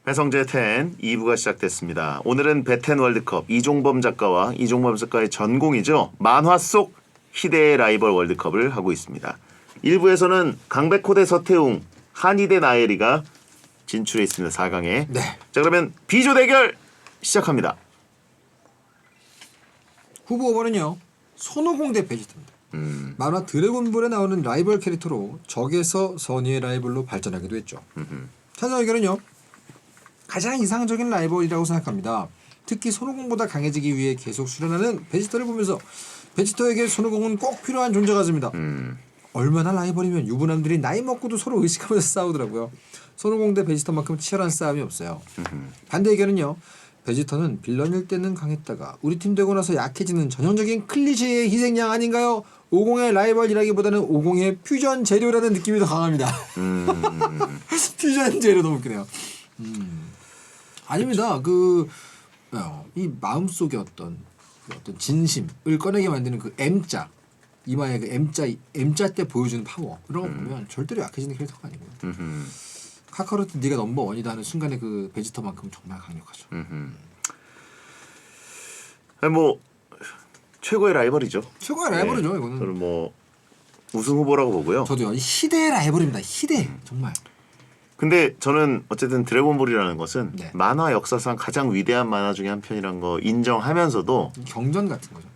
배성재 10 2부가 시작됐습니다. 오늘은 배텐 월드컵 이종범 작가와 이종범 작가의 전공이죠. 만화 속 희대의 라이벌 월드컵을 하고 있습니다. 1부에서는 강백호 대 서태웅, 한희 대 나엘이가 진출해 있습니다. 4강에. 네. 자 그러면 B조 대결 시작합니다. 후보 5번은요. 손오공 대 베지터입니다. 만화 드래곤볼에 나오는 라이벌 캐릭터로 적에서 선의의 라이벌로 발전하기도 했죠. 찬성 의견은요. 가장 이상적인 라이벌이라고 생각합니다. 특히 손오공보다 강해지기 위해 계속 수련하는 베지터를 보면서 베지터에게 손오공은 꼭 필요한 존재 같습니다. 얼마나 라이벌이면 유부남들이 나이 먹고도 서로 의식하면서 싸우더라고요. 손오공 대 베지터만큼 치열한 싸움이 없어요. 반대 의견은요. 베지터는 빌런일 때는 강했다가 우리 팀 되고 나서 약해지는 전형적인 클리셰의 희생양 아닌가요? 50의 라이벌이라기보다는 50의 퓨전 재료라는 느낌이 더 강합니다. 퓨전 재료 너무 웃기네요. 아닙니다. 이 마음속의 어떤 진심을 꺼내게 만드는 그 M자 이마에 그 M자 때 보여주는 파워 이런 거 보면 절대로 약해지는 캐릭터가 아니고요. 카카로트 네가 넘버원이다 하는 순간에 그 베지터만큼 정말 강력하죠. 아니, 뭐 최고의 라이벌이죠. 최고의 라이벌이죠 이거는. 저는 뭐 우승 후보라고 보고요. 저도요. 희대의 라이벌입니다. 희대 정말. 근데 저는 어쨌든 드래곤볼이라는 것은 네. 만화 역사상 가장 위대한 만화 중에 한 편이란 거 인정하면서도 경전 같은 거죠.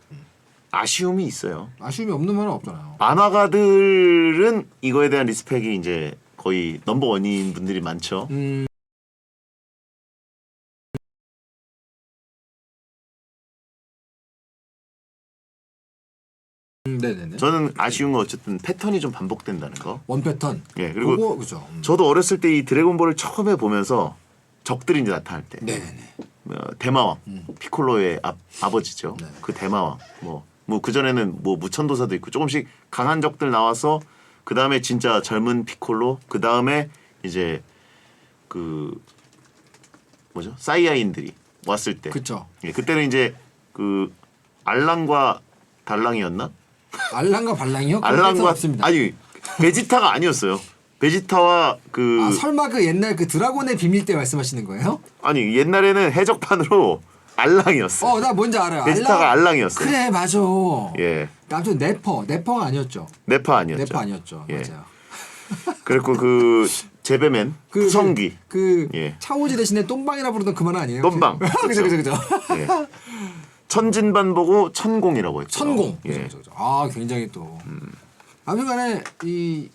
아쉬움이 있어요. 아쉬움이 없는 만은 없잖아요. 만화가들은 이거에 대한 리스펙이 이제 거의 넘버원인 분들이 많죠. 네네네. 저는 아쉬운 건 어쨌든 패턴이 좀 반복된다는 거. 원 패턴. 예, 그리고 그거, 그죠. 저도 어렸을 때 이 드래곤볼을 처음에 보면서 적들이 이제 나타날 때 네네네. 대마왕 피콜로의 아버지죠. 네. 그 대마왕 뭐 그전에는 뭐 무천도사도 있고 조금씩 강한 적들 나와서 그 다음에 진짜 젊은 피콜로 그 다음에 이제 그 뭐죠 사이아인들이 왔을 때 그쵸. 예, 그때는 이제 그 알랑과 달랑이었나? 알랑과 발랑이요? 알랑과 없습니다. 아니 베지타가 아니었어요. 베지타와 그 설마 그 옛날 그 드라곤의 비밀 때 말씀하시는 거예요? 아니 옛날에는 해적판으로 알랑이었어. 나 뭔지 알아요. 베지타가 알랑이었어요. 그래 맞아. 예. 아무튼 네퍼가 아니었죠. 네파 아니었죠. 네퍼 아니었죠. 예. 맞아요. 그리고 그 제베맨 푸성기 예. 차오지 대신에 똥방이라 부르던 그 말 아니에요? 똥방. 그죠. 예. 천진반 보고 천공이라고 했죠. 천공. 예. 그죠. 굉장히 또. 아무튼간에 이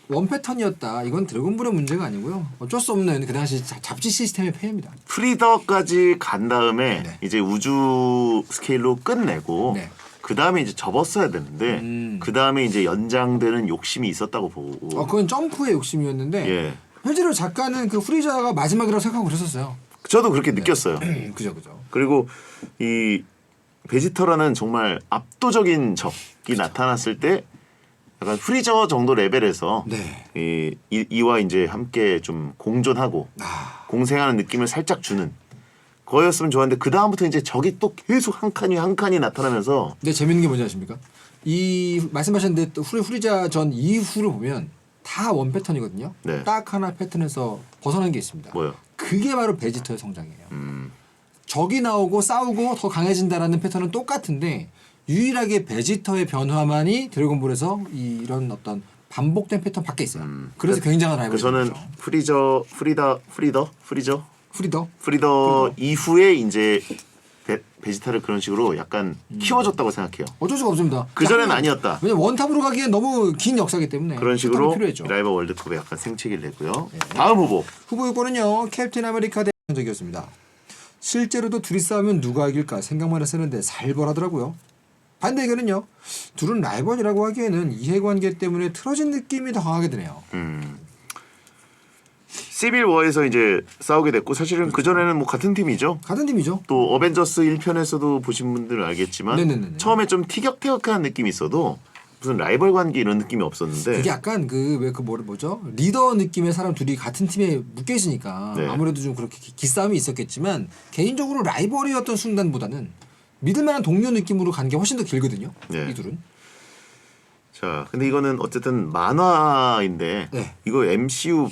원패턴이었다. 이건 드래곤볼의 문제가 아니고요. 어쩔 수 없는 그 당시 잡지 시스템의 폐해입니다. 프리더까지 간 다음에 네. 이제 우주 스케일로 끝내고 네. 그 다음에 이제 접었어야 되는데 그 다음에 이제 연장되는 욕심이 있었다고 보고. 그건 점프의 욕심이었는데 예. 실제로 작가는 그 후리자가 마지막이라고 생각하고 그랬었어요. 저도 그렇게 느꼈어요. 그죠. 그리고 이 베지터라는 정말 압도적인 적이 나타났을 때 약간 프리저 정도 레벨에서 네. 이와 이제 함께 좀 공존하고 공생하는 느낌을 살짝 주는 거였으면 좋았는데 그 다음부터 이제 적이 또 계속 한 칸이 한 칸이 나타나면서. 근데 재밌는 게 뭔지 아십니까? 이 말씀하셨는데 또 후리자 전 이후를 보면 다 원 패턴이거든요. 네. 딱 하나 패턴에서 벗어난 게 있습니다. 뭐요? 그게 바로 베지터의 성장이에요. 적이 나오고 싸우고 더 강해진다라는 패턴은 똑같은데 유일하게 베지터의 변화만이 드래곤볼에서 이런 어떤 반복된 패턴 밖에 있어요. 그래서 굉장한 라이벌이죠. 저는 프리더 이후에 이제 베지터를 그런 식으로 약간 키워줬다고 생각해요. 어쩔 수가 없습니다. 그전엔 아니었다. 왜냐면 원탑으로 가기엔 너무 긴 역사기 때문에 그런 식으로 필요했죠. 라이벌 월드컵에 약간 생채기를 냈고요. 다음 후보. 후보 6번은요. 캡틴 아메리카 대적이었습니다. 실제로도 둘이 싸우면 누가 이길까 생각만 했었는데 살벌하더라고요. 반대 의견은요. 둘은 라이벌이라고 하기에는 이해관계 때문에 틀어진 느낌이 더 강하게 드네요. 시빌 워에서 이제 싸우게 됐고 사실은 그 전에는 뭐 같은 팀이죠. 같은 팀이죠. 또 어벤져스 1편에서도 보신 분들은 알겠지만 네네네네. 처음에 좀 티격태격한 느낌이 있어도 무슨 라이벌 관계 이런 느낌이 없었는데 그게 약간 뭐죠? 리더 느낌의 사람 둘이 같은 팀에 묶여 있으니까 네. 아무래도 좀 그렇게 기싸움이 있었겠지만 개인적으로 라이벌이었던 순간보다는 믿을만한 동료 느낌으로 간 게 훨씬 더 길거든요. 네. 이 둘은. 자, 근데 이거는 어쨌든 만화인데 네. 이거 MCU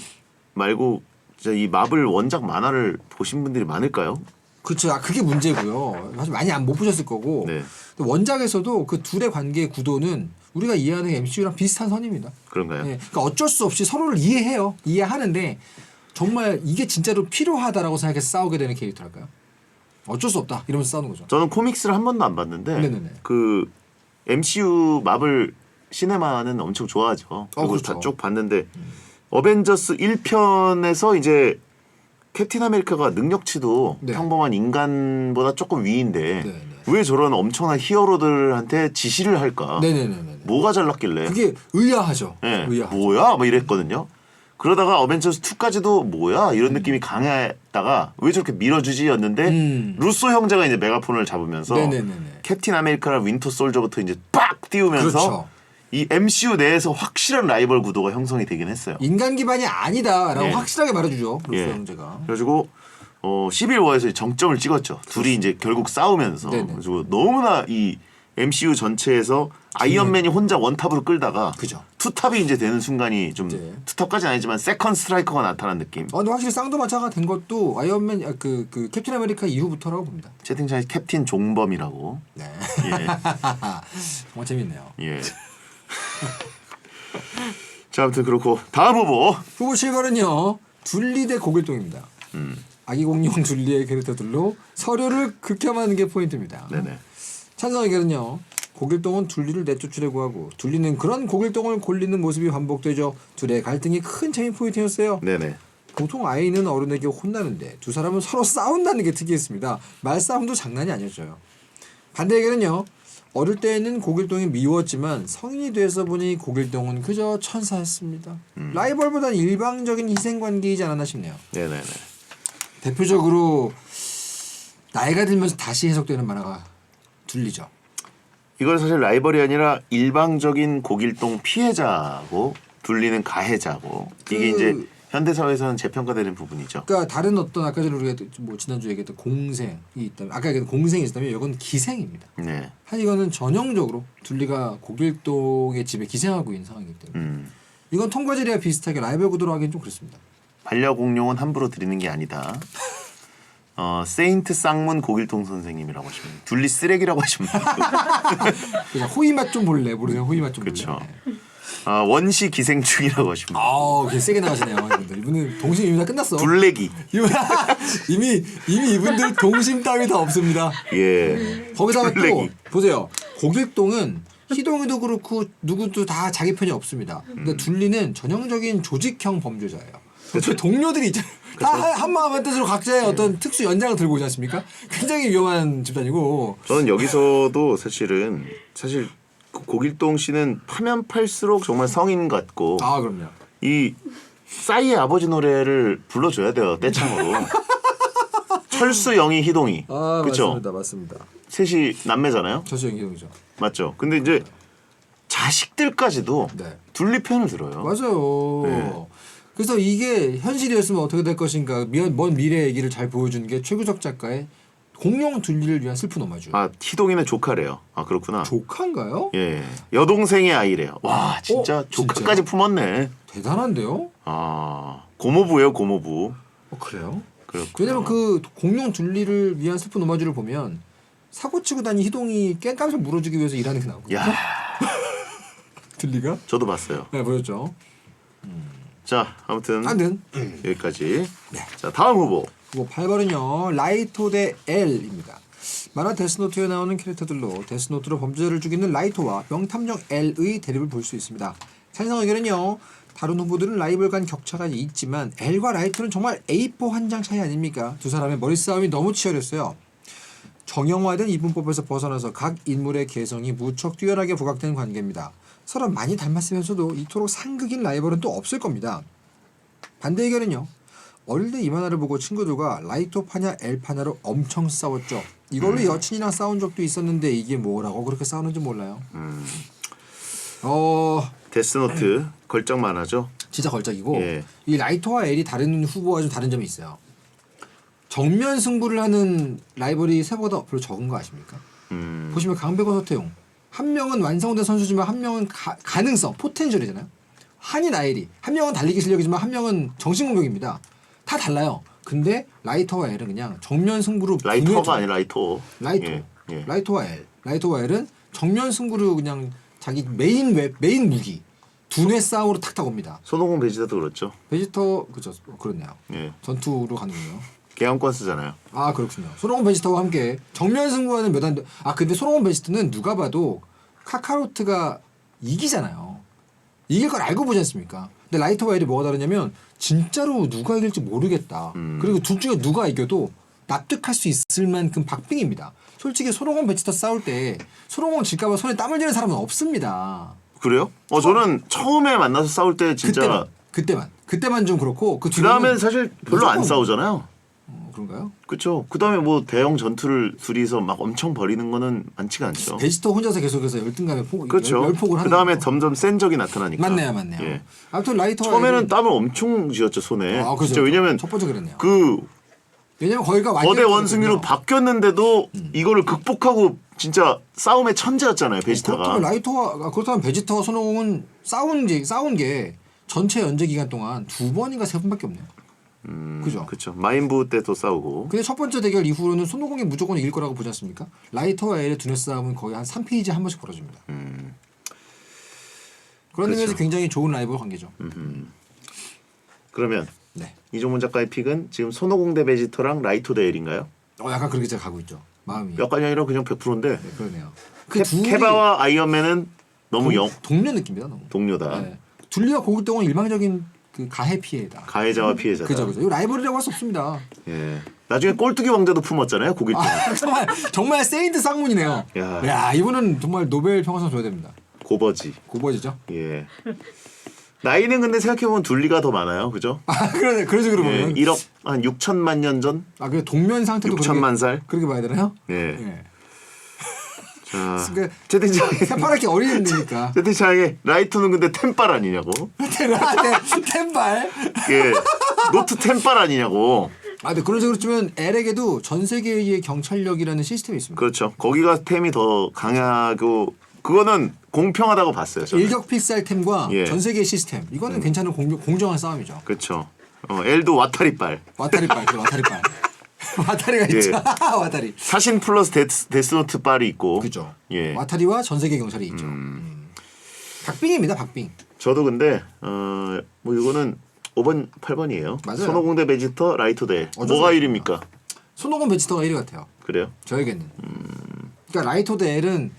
말고 진짜 이 마블 원작 만화를 보신 분들이 많을까요? 그렇죠. 그게 문제고요. 사실 많이 못 보셨을 거고. 네. 원작에서도 그 둘의 관계의 구도는 우리가 이해하는 MCU랑 비슷한 선입니다. 그런가요? 네. 그러니까 어쩔 수 없이 서로를 이해해요. 이해하는데 정말 이게 진짜로 필요하다라고 생각해서 싸우게 되는 캐릭터랄까요? 어쩔 수 없다 이러면서 싸우는 거죠. 저는 코믹스를 한 번도 안 봤는데 네네네. 그 MCU 마블 시네마는 엄청 좋아하죠. 그리고 그렇죠. 다 쭉 봤는데 어벤져스 1편에서 이제 캡틴 아메리카가 능력치도 네. 평범한 인간보다 조금 위인데 네네. 왜 저런 엄청난 히어로들한테 지시를 할까? 네네네네. 뭐가 잘났길래? 그게 의아하죠. 예, 의아하죠. 뭐야? 뭐 이랬거든요. 그러다가 어벤져스 2까지도 뭐야? 이런 느낌이 강했다가 왜 저렇게 밀어주지였는데 루소 형제가 이제 메가폰을 잡으면서 네네네네. 캡틴 아메리카랑 윈터 솔저부터 이제 빡 띄우면서 그렇죠. 이 MCU 내에서 확실한 라이벌 구도가 형성이 되긴 했어요. 인간 기반이 아니다라고 예. 확실하게 말해주죠. 루소 예. 형제가. 그래가지고 시빌 워에서 정점을 찍었죠. 둘이 이제 결국 싸우면서 네네. 그래서 너무나 이 MCU 전체에서 아이언맨이 혼자 원탑으로 끌다가 그죠. 투탑이 이제 되는 순간이 좀 네. 투탑까지는 아니지만 세컨 스트라이커가 나타난 느낌. 근데 확실히 쌍두마차가 된 것도 아이언맨 그 캡틴 아메리카 이후부터라고 봅니다. 채팅창에 캡틴 종범이라고. 네. 예. 정말 재밌네요. 예. 자, 아무튼 그렇고 다음 후보. 후보 7번은요. 둘리 대 고길동입니다. 아기 공룡 둘리의 캐릭터들로 서로를 극혐하는 게 포인트입니다. 네네. 찬성 의견은요. 고길동은 둘리를 내쫓으려고 하고 둘리는 그런 고길동을 골리는 모습이 반복되죠. 둘의 갈등이 큰 재미 포인트였어요. 네네. 보통 아이는 어른에게 혼나는데 두 사람은 서로 싸운다는 게 특이했습니다. 말싸움도 장난이 아니었죠. 반대 의견은요. 어릴 때에는 고길동이 미웠지만 성인이 돼서 보니 고길동은 그저 천사였습니다. 라이벌보다는 일방적인 희생관계이지 않았나 싶네요. 네네네. 대표적으로 나이가 들면서 다시 해석되는 만화가 둘리죠. 이건 사실 라이벌이 아니라 일방적인 고길동 피해자고 둘리는 가해자고 이게 이제 현대 사회에서는 재평가되는 부분이죠. 그러니까 다른 어떤 아까 전에 우리가 뭐 지난주에 얘기했던 공생이 있다면 아까 얘기했던 공생이 있다면 이건 기생입니다. 네. 한 이거는 전형적으로 둘리가 고길동의 집에 기생하고 있는 상황이기 때문에 이건 통과제리와 비슷하게 라이벌 구도로 하기엔 좀 그렇습니다. 반려공룡은 함부로 드리는 게 아니다. 세인트 쌍문 고길동 선생님이라고 하시면 둘리 쓰레기라고 하시면 그냥 호의 맛 좀 볼래 모르세요? 호의 맛 좀 볼래. 그렇죠. 원시 기생충이라고 하시면 그게 세게 나가시네요. 이분들. 이분은 동심 이미 다 끝났어. 둘레기. 이미 이분들 동심 따위 다 없습니다. 예. 거기다가 또 둘레기. 보세요. 고길동은 희동이도 그렇고 누구도 다 자기 편이 없습니다. 근데 둘리는 전형적인 조직형 범죄자예요. 그 동료들이 있잖아요. 다 한 마음 한 뜻으로 각자의 어떤 특수 연장을 들고 오지 않습니까? 굉장히 위험한 집단이고. 저는 여기서도 사실 그 고길동 씨는 파면 팔수록 정말 성인 같고 그럼요. 이 싸이의 아버지 노래를 불러줘야 돼요. 떼창으로. 철수 영희 희동이. 그렇죠. 맞습니다. 셋이 남매잖아요. 저수 연기동이죠. 맞죠. 근데 이제 자식들까지도 네. 둘리 편을 들어요. 맞아요. 네. 그래서 이게 현실이었으면 어떻게 될 것인가 먼 미래 얘기를 잘 보여준 게 최규석 작가의 공룡 둘리를 위한 슬픈 오마주. 희동이는 조카래요. 그렇구나. 조카인가요? 예. 여동생의 아이래요. 와, 진짜 조카까지 품었네. 대단한데요? 고모부예요, 고모부. 그래요? 그렇구나. 왜냐면 그 공룡 둘리를 위한 슬픈 오마주를 보면 사고 치고 다닌 희동이 깽깜을 물어주기 위해서 일하는 게 나오거든요. 야, 둘리가? 저도 봤어요. 네, 보였죠. 자, 아무튼 여기까지. 네. 자, 다음 후보. 뭐 8번은요. 라이토 대 L입니다. 만화 데스노트에 나오는 캐릭터들로 데스노트로 범죄자를 죽이는 라이토와 명탐정 L의 대립을 볼 수 있습니다. 찬성 의견은요. 다른 후보들은 라이벌 간 격차가 있지만 L과 라이토는 정말 A4 한 장 차이 아닙니까? 두 사람의 머리싸움이 너무 치열했어요. 정형화된 이분법에서 벗어나서 각 인물의 개성이 무척 뛰어나게 부각된 관계입니다. 서로 많이 닮았으면서도 이토록 상극인 라이벌은 또 없을 겁니다. 반대 의견은요. 어릴 때 이 만화를 보고 친구들과 라이토파냐 엘파냐로 엄청 싸웠죠. 이걸로 여친이랑 싸운 적도 있었는데 이게 뭐라고 그렇게 싸우는지 몰라요. 데스노트 걸작 만화죠. 진짜 걸작이고 예. 이 라이토와 엘이 다른 후보와 좀 다른 점이 있어요. 정면 승부를 하는 라이벌이 세보다 별로 적은 거 아십니까? 보시면 강백호 서태용 한 명은 완성된 선수지만 한 명은 가능성 포텐셜이잖아요. 한이 나엘이 한 명은 달리기 실력이지만 한 명은 정신 공격입니다. 다 달라요. 근데 라이터와 엘은 그냥 정면 승부로 라이터가 아니라 라이터. 라이토 예, 예. 라이토와 엘은 정면 승부로 그냥 자기 메인 무기 두뇌 싸움으로 탁탁 옵니다. 손오공 베지터도 그렇죠. 베지터 그죠 그렇네요. 예. 전투로 가는군요. 계엄권 쓰잖아요. 아 그렇군요. 손오공 베지터와 함께 정면 승부하는 몇 안. 아 근데 손오공 베지터는 누가 봐도 카카로트가 이기잖아요. 이길 걸 알고 보지 않습니까? 근데 라이터와 엘이 뭐가 다르냐면 진짜로 누가 이길지 모르겠다. 그리고 둘 중에 누가 이겨도 납득할 수 있을 만큼 박빙입니다. 솔직히 손오공 베지터 싸울 때 손오공 질까봐 손에 땀을 쥐는 사람은 없습니다. 그래요? 저는 처음에 만나서 싸울 때 진짜 그때만 좀 그렇고 그 다음엔 사실 별로 안 싸우잖아요. 그런가요? 그렇죠. 그 다음에 뭐 대형 전투를 둘이서 막 엄청 벌이는 거는 많지가 않죠. 베지터 혼자서 계속해서 열등감에 그렇죠. 열폭을 하는 그 다음에 거죠. 점점 센 적이 나타나니까. 맞네요. 예. 아무튼 라이터와 처음에는 엘은- 땀을 엄청 쥐었죠 손에. 아, 그죠. 진짜 왜냐면 첫 번째 그랬네요. 그 왜냐면 거기가 거대 완전히 원숭이로 다르거든요. 바뀌었는데도 이거를 극복하고 진짜 싸움의 천재였잖아요 베지터가. 그렇다면 라이터와 그렇다면 베지터와 손오공은 싸운 게 전체 연재 기간 동안 2번인가 3번밖에 없네요. 그죠? 그렇죠. 마인부 때도 싸우고. 근데 첫 번째 대결 이후로는 손오공이 무조건 이길 거라고 보지 않습니까? 라이터와 엘의 두뇌 싸움은 거의 한 3페이지에 한 번씩 벌어집니다. 그런 의미에서 그렇죠. 굉장히 좋은 라이벌 관계죠. 그러면 네. 이종문 작가의 픽은 지금 손오공 대 베지터랑 라이토 대 엘인가요? 약간 그렇게 제가 가고 있죠. 마음이. 약간이 아니라 그냥 100%인데 네, 그러네요. 그 둘이 케바와 아이언맨은 너무 동료 느낌이다 너무. 동료다. 네. 둘리와 고글동은 일방적인 그 가해 피해다. 가해자와 피해자다. 그죠. 이거 라이벌이라고 할 수 없습니다. 예. 나중에 꼴뚜기 왕자도 품었잖아요. 고길 때. 정말 세인트 쌍문이네요. 야. 야 이분은 정말 노벨 평화상 줘야 됩니다. 고버지. 고버지죠. 예. 나이는 근데 생각해보면 둘리가 더 많아요. 그죠? 그러네. 그런 식으로 예. 보면. 1억 한 6천만 년 전? 그 동면 상태도 6천만 살? 그렇게 봐야 되나요? 예. 예. 자, 그러니까 채팅창에 새파랗게 어린애니까. 채팅창에 라이토는 근데 템빨 아니냐고. 템발. 예. 노트 템빨 아니냐고. 근데 그런 식으로 치면 L에게도 전 세계의 경찰력이라는 시스템이 있습니다. 그렇죠. 거기가 템이 더 강하고 그거는 공평하다고 봤어요. 저는. 일격 픽셀 템과 예. 전 세계의 시스템. 이거는 괜찮은 공정한 싸움이죠. 그렇죠. 엘도 와타리빨. 와타리빨. 와타리가 예. 있죠. 와타리. 사신 플러스 데스노트 빨이 있고. 그죠. 예. 와타리와 전 세계 경찰이 있죠. 박빙입니다. 박빙. 저도 근데 뭐 이거는 5번 8번이에요. 맞아요. 손오공 대 베지터 라이토 대 어쩔 수 뭐가 없습니다. 1위입니까? 손오공 베지터가 1위 같아요. 그래요? 저에게는. 그러니까 라이토 대 L은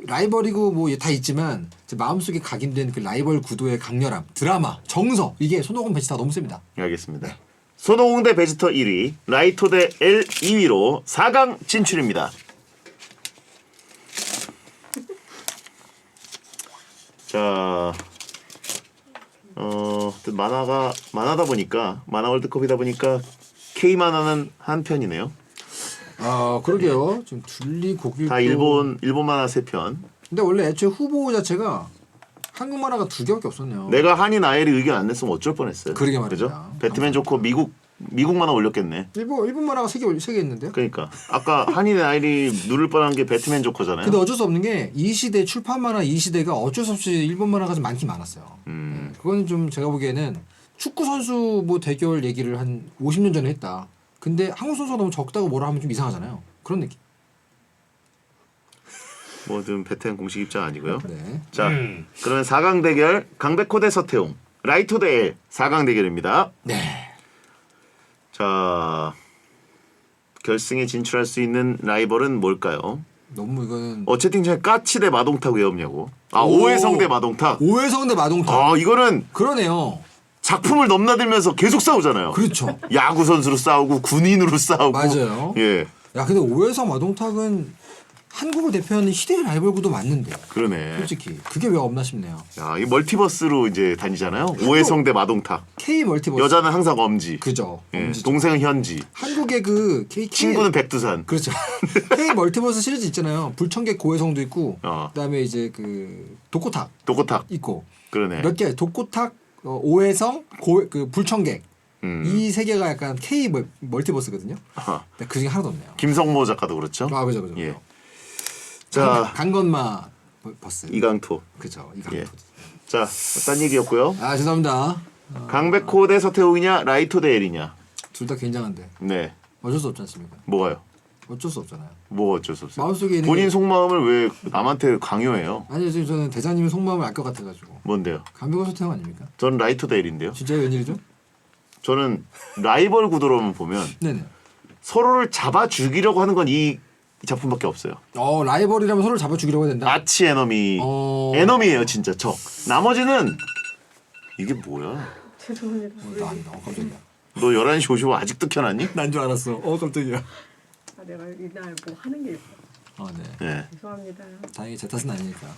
라이벌이고 뭐 다 있지만 제 마음속에 각인된 그 라이벌 구도의 강렬함, 드라마, 정서 이게 손오공 베지터가 너무 셉니다. 알겠습니다. 손오공 대 베지터 1위, 라이토 대 L 2위로 4강 진출입니다. 자, 만화다 보니까 만화 월드컵이다 보니까 K 만화는 한 편이네요. 그러게요. 지금 둘리 고길도 다 일본 만화 3편. 근데 원래 애초에 후보 자체가 한국 만화가 2개밖에 없었네요. 내가 한인 아엘이 의견 안 냈으면 어쩔 뻔했어요. 그러게 말이죠. 그죠? 배트맨 좋고 미국 만화 올렸겠네. 일본 만화가 3개 있는데요. 그러니까 아까 한인 아일이 누를 뻔한 게 배트맨 조커잖아요. 근데 어쩔 수 없는 게 이 시대 출판 만화 이 시대가 어쩔 수 없이 일본 만화가 좀 많긴 많았어요. 그거는 좀 제가 보기에는 축구 선수 뭐 대결 얘기를 한 50년 전에 했다. 근데 한국 선수가 너무 적다고 뭐라 하면 좀 이상하잖아요. 그런 느낌. 뭐든 배트맨 공식 입장 아니고요. 네. 자, 그러면 4강 대결 강백호 대 서태웅, 라이토 대 엘 4강 대결입니다. 네. 자, 결승에 진출할 수 있는 라이벌은 뭘까요? 너무 이거는 채팅창에 까치 대 마동탁 왜 없냐고. 오. 오해성 대 마동탁. 오해성 대 마동탁. 이거는 그러네요. 작품을 넘나들면서 계속 싸우잖아요. 그렇죠. 야구 선수로 싸우고 군인으로 싸우고. 맞아요. 예. 야 근데 오해성 마동탁은 한국을 대표하는 희대의 라이벌 구도 맞는데 그러네. 솔직히 그게 왜 없나 싶네요. 야, 이 멀티버스로 이제 다니잖아요. 오해성 대 마동탁. K 멀티버스 여자는 항상 엄지. 그죠. 예, 엄지죠. 동생은 현지. 한국의 그 친구는 백두산. 그렇죠. K 멀티버스 시리즈 있잖아요. 불청객 고해성도 있고 그다음에 이제 그 독고탁 도코탁. 있고 그러네. 몇 개 독고탁 오해성 그 불청객 이 세 개가 약간 K 멀티버스거든요. 아하. 근데 그 중에 하나도 없네요. 김성모 작가도 그렇죠. 아 그죠. 예. 자, 강건마 버스. 이강토. 그죠. 이강토. 예. 자, 딴 얘기였고요. 아 죄송합니다. 강백호 대 서태웅이냐, 라이토 대 엘이냐. 둘 다 굉장한데 네. 어쩔 수 없지 않습니까? 뭐가요? 어쩔 수 없잖아요. 뭐 어쩔 수 없어요. 마음속에 있는 본인 게- 속마음을 왜 남한테 강요해요? 아니요 지금 저는 대장님의 속마음을 알 것 같아가지고 뭔데요? 강백호 서태웅 아닙니까? 저는 라이토 대 엘인데요. 진짜 웬일이죠? 저는 라이벌 구도로만 보면 네네. 서로를 잡아 죽이려고 하는 건 이 작품밖에 없어요. 라이벌이라면 서로를 잡아 죽이려고 해야 된다. 아치 에너미. 에너미예요, 진짜 적. 나머지는 이게 뭐야? 죄송합니다. 나 아니다. 깜짝이야. 너 11시 55 아직도 켜놨니? 난 줄 알았어. 깜짝이야. 아, 내가 이날 뭐 하는 게 있어. 네. 네. 죄송합니다. 다행히 제 탓은 아니니까.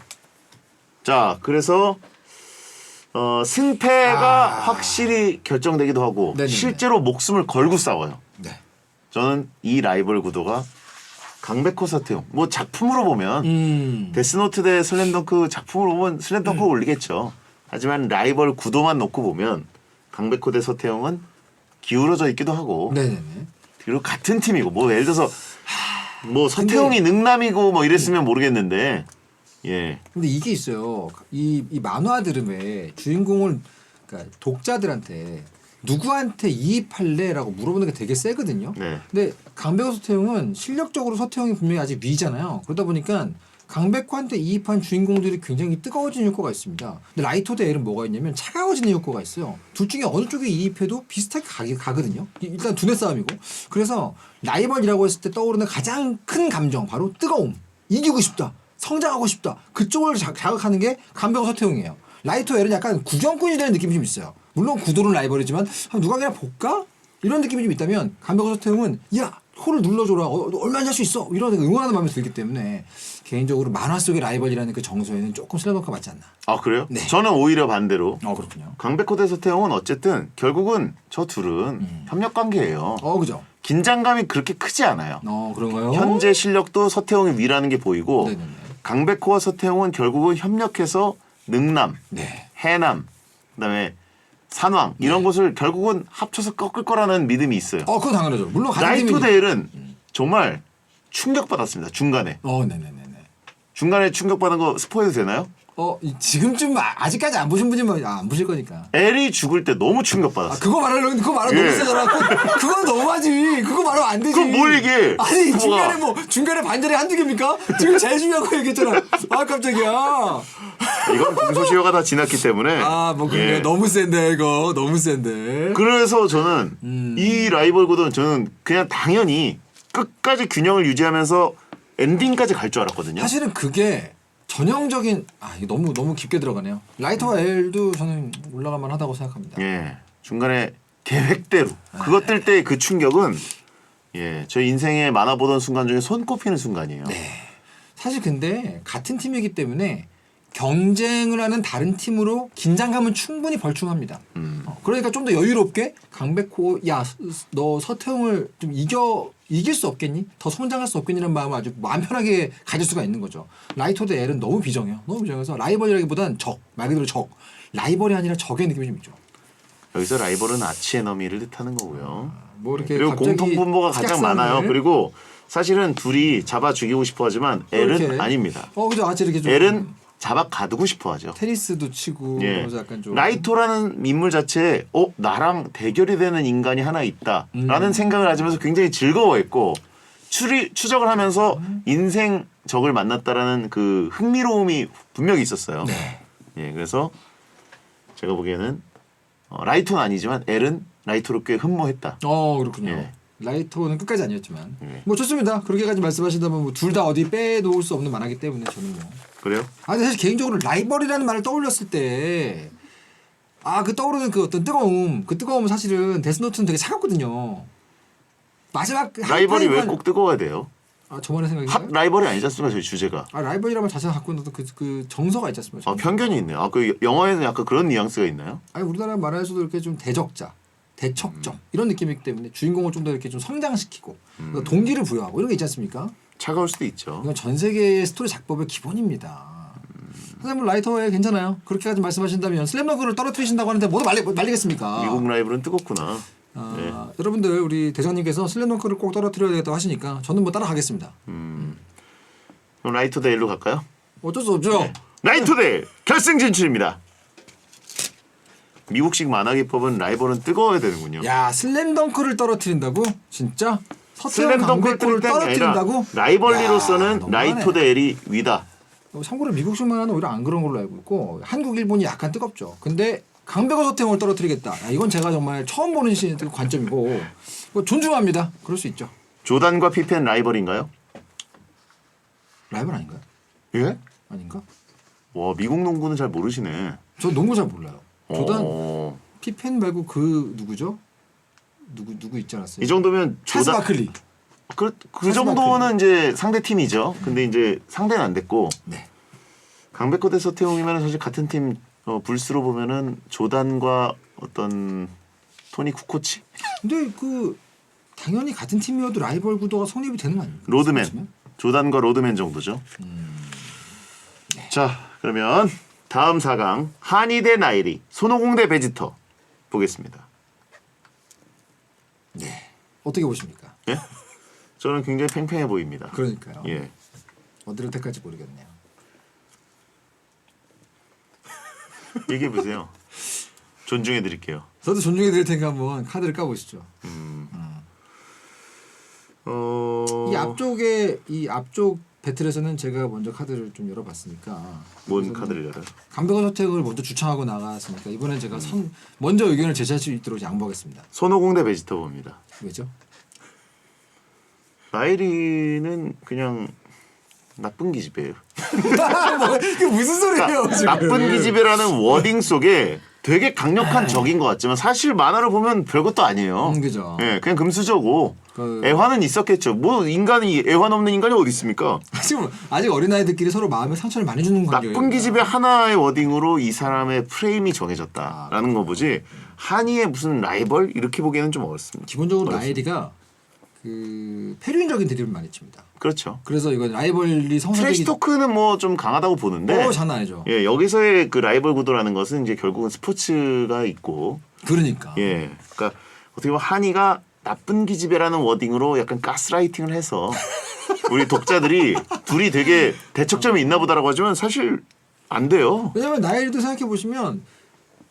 자, 그래서 승패가 확실히 결정되기도 하고 네네네. 실제로 목숨을 걸고 싸워요. 네. 저는 이 라이벌 구도가 강백호 서태웅 뭐 작품으로 보면 데스노트 대 슬램덩크 작품으로 보면 슬램덩크 올리겠죠. 하지만 라이벌 구도만 놓고 보면 강백호 대 서태웅은 기울어져 있기도 하고 네네네. 그리고 같은 팀이고 뭐 예를 들어서 뭐 서태웅이 능남이고 뭐 이랬으면 모르겠는데 예. 근데 이게 있어요. 이 만화들은 왜 주인공을 그러니까 독자들한테 누구한테 이입할래라고 물어보는 게 되게 세거든요. 네. 근데 강백호 서태웅은 실력적으로 서태웅이 분명히 아직 위잖아요. 그러다 보니까 강백호한테 이입한 주인공들이 굉장히 뜨거워지는 효과가 있습니다. 근데 라이토 대 엘은 뭐가 있냐면 차가워지는 효과가 있어요. 둘 중에 어느 쪽에 이입해도 비슷하게 가거든요. 일단 두뇌 싸움이고. 그래서 라이벌이라고 했을 때 떠오르는 가장 큰 감정 바로 뜨거움. 이기고 싶다. 성장하고 싶다. 그쪽을 자극하는 게 강백호 서태웅이에요. 라이토 엘은 약간 구경꾼이 되는 느낌이 좀 있어요. 물론 구도는 라이벌이지만 누가 그냥 볼까? 이런 느낌이 좀 있다면 강백호 서태웅은 야 코를 눌러줘라 얼마나 할 수 있어 이런 응원하는 마음이 들기 때문에 개인적으로 만화 속의 라이벌이라는 그 정서에는 조금 슬램덩크가 맞지 않나. 아 그래요? 네. 저는 오히려 반대로 그렇군요. 강백호 대 서태웅은 어쨌든 결국은 저 둘은 협력 관계예요. 그죠. 긴장감이 그렇게 크지 않아요. 그런가요? 현재 실력도 서태웅이 위라는 게 보이고 네네네. 강백호와 서태웅은 결국은 협력해서 능남, 네. 해남, 그다음에 산왕 이런 곳을 결국은 합쳐서 꺾을 거라는 믿음이 있어요. 그건 당연하죠. 물론 같은 라이토 팀이니까. 대 엘은 정말 충격받았습니다. 중간에. 네네네네. 중간에 충격받은 거 스포해도 되나요? 지금쯤 아직까지 안 보신 분이면 안 보실 거니까. 엘이 죽을 때 너무 충격받았어요. 그거 말하려고 그거 말하면 예. 너무 세잖아. 그건 너무하지. 그거 말하면 안 되지. 그럼 뭘 얘기해? 아니 뭐가? 중간에 반절이 한두 개입니까? 지금 제일 중요한 거 얘기했잖아. 깜짝이야. 이건 공소시효가 다 지났기 때문에. 그래. 예. 너무 센데 이거 너무 센데. 그래서 저는 이 라이벌 구도는 저는 그냥 당연히 끝까지 균형을 유지하면서 엔딩까지 갈 줄 알았거든요. 사실은 그게 전형적인 이거 너무 깊게 들어가네요. 라이터와 엘도 저는 올라갈만 하다고 생각합니다. 예. 중간에 계획대로 그것 뜰 때 그 충격은 저 인생의 만화 보던 순간 중에 손꼽히는 순간이에요. 네. 사실 근데 같은 팀이기 때문에 경쟁을 하는 다른 팀으로 긴장감은 충분히 벌충합니다. 그러니까 좀 더 여유롭게 강백호 너 서태웅을 좀 이길 수 없겠니? 더 성장할 수 없겠니라는 마음을 아주 마음 편하게 가질 수가 있는 거죠. 라이토 대 엘은 너무 비정해요. 너무 비정해서 라이벌이라기보단 말 그대로 적. 라이벌이 아니라 적의 느낌이 좀 있죠. 여기서 라이벌은 아치에너미를 뜻하는 거고요. 이렇게 그리고 갑자기 공통분모가 가장 많아요. 시작상을- 그리고 사실은 둘이 잡아 죽이고 싶어 하지만 엘은 이렇게. 아닙니다. 그죠. 아치 이렇게 좀 엘은 잡아 가두고 싶어 하죠. 테니스도 치고 예. 그러면서 약간 좀 라이토라는 인물 자체에 나랑 대결이 되는 인간이 하나 있다라는 생각을 가지면서 굉장히 즐거워했고 추적을 하면서 인생 적을 만났다라는 그 흥미로움이 분명히 있었어요. 네. 예, 그래서 제가 보기에는 라이토는 아니지만 엘은 라이토로 꽤 흠모했다. 그렇군요. 예. 라이토는 끝까지 아니었지만 예. 좋습니다. 그렇게까지 말씀하신다면 둘 다 어디 빼놓을 수 없는 만화기 때문에 저는 그래요? 근데 사실 개인적으로 라이벌이라는 말을 떠올렸을 때 그 떠오르는 그 어떤 그 뜨거움은 사실은 데스노트는 되게 차갑거든요. 마지막 라이벌이 왜 한타임만- 꼭 뜨거워야 돼요? 아 저만의 핫 생각인가요? 라이벌이 아니지 않습니까 저희 주제가. 아 라이벌이라면 자체가 갖고 있는 어떤 그 정서가 있지 않습니까? 아 편견이 있네요. 아그 영화에는 약간 그런 뉘앙스가 있나요? 아니 우리나라 만화에서도 이렇게 좀 대적자, 대척적 이런 느낌이기 때문에 주인공을 좀 더 이렇게 좀 성장시키고 그러니까 동기를 부여하고 이런 게 있지 않습니까? 차가울 수도 있죠. 이건 전 세계의 스토리 작법의 기본입니다. 선생님 라이터에 괜찮아요. 그렇게까지 말씀하신다면 슬램덩크를 떨어뜨리신다고 하는데 모두 말리겠습니까? 미국 라이벌은 뜨겁구나. 네. 여러분들 우리 대장님께서 슬램덩크를 꼭 떨어뜨려야 되겠다고 하시니까 저는 뭐 따라가겠습니다. 그럼 라이터 데일로 갈까요? 어쩔 수 없죠. 네. 라이터 데일 결승 진출입니다. 미국식 만화 기법은 라이벌은 뜨거워야 되는군요. 야 슬램덩크를 떨어뜨린다고? 진짜? 서태웅 슬램덩크를 강백호를 뜰 때가 아니라 떨어뜨린다고? 라이벌리로서는 야, 너무하네. 라이터 데일이 위다. 참고로 미국식 만화는 오히려 안 그런 걸로 알고 있고 한국, 일본이 약간 뜨겁죠. 근데 강백호 서태웅을 떨어뜨리겠다. 야, 이건 제가 정말 처음 보는 관점이고 뭐 존중합니다. 그럴 수 있죠. 조단과 피펜 라이벌인가요? 라이벌 아닌가요? 예? 아닌가? 와 미국 농구는 잘 모르시네. 저 농구 잘 몰라요. 조단 어. 피펜 말고 그 누구죠? 누구 있지 않았어요? 이 정도면 찰스 조단 바클리. 그 찰스 정도는 이제 상대 팀이죠. 근데 이제 상대는 안 됐고 네. 강백호 대 서태웅이면 사실 같은 팀 불스로 보면은 조단과 어떤 토니 쿠코치, 근데 그 당연히 같은 팀이어도 라이벌 구도가 성립이 되는 거 아닙니까? 로드맨, 스포츠면? 조단과 로드맨 정도죠. 자 그러면 다음 4강 한이 대 나일이, 손오공 대 베지터 보겠습니다. 네. 어떻게 보십니까? 예? 저는 굉장히 팽팽해 보입니다. 그러니까요. 예. 어디를 택할지 모르겠네요. 얘기해 보세요. 존중해 드릴게요. 저도 존중해 드릴 테니까 한번 카드를 까보시죠. 이 앞쪽 배틀에서는 제가 먼저 카드를 좀 열어봤으니까 뭔 그래서 카드를 열어요? 강백호 선택을 먼저 주창하고 나갔으니까 이번엔 제가 먼저 의견을 제시할 수 있도록 양보하겠습니다. 손오공 대 베지터 봅니다. 왜죠? 나일이는 그냥 나쁜 기집애예요. 뭐, 이게 무슨 소리예요? 지금? 나쁜 기집애라는 워딩 속에 되게 강력한 적인 것 같지만 사실 만화를 보면 별것도 아니에요. 그죠. 예, 그냥 금수저고 그- 애환은 있었겠죠. 뭐 인간이 애환 없는 인간이 어디 있습니까? 아직 어린 아이들끼리 서로 마음에 상처를 많이 주는 관계예요. 나쁜 기집애 하나의 워딩으로 이 사람의 프레임이 정해졌다라는 거 보지 한이의 무슨 라이벌 이렇게 보기에는 좀 어렵습니다. 기본적으로 어렵습니다. 나엘이가 그 페륜적인 드립을 많이 칩니다. 그렇죠. 그래서 이건 라이벌리 성사되기 트래시 토크는 뭐 좀 강하다고 보는데 장난 아니죠. 예, 여기서의 그 라이벌 구도라는 것은 이제 결국은 스포츠가 있고 그러니까. 예, 그러니까 어떻게 보면 한이가 나쁜 기집애라는 워딩으로 약간 가스라이팅을 해서 우리 독자들이 둘이 되게 대척점이 있나 보다라고 하지만 사실 안 돼요. 왜냐하면 나엘도 생각해 보시면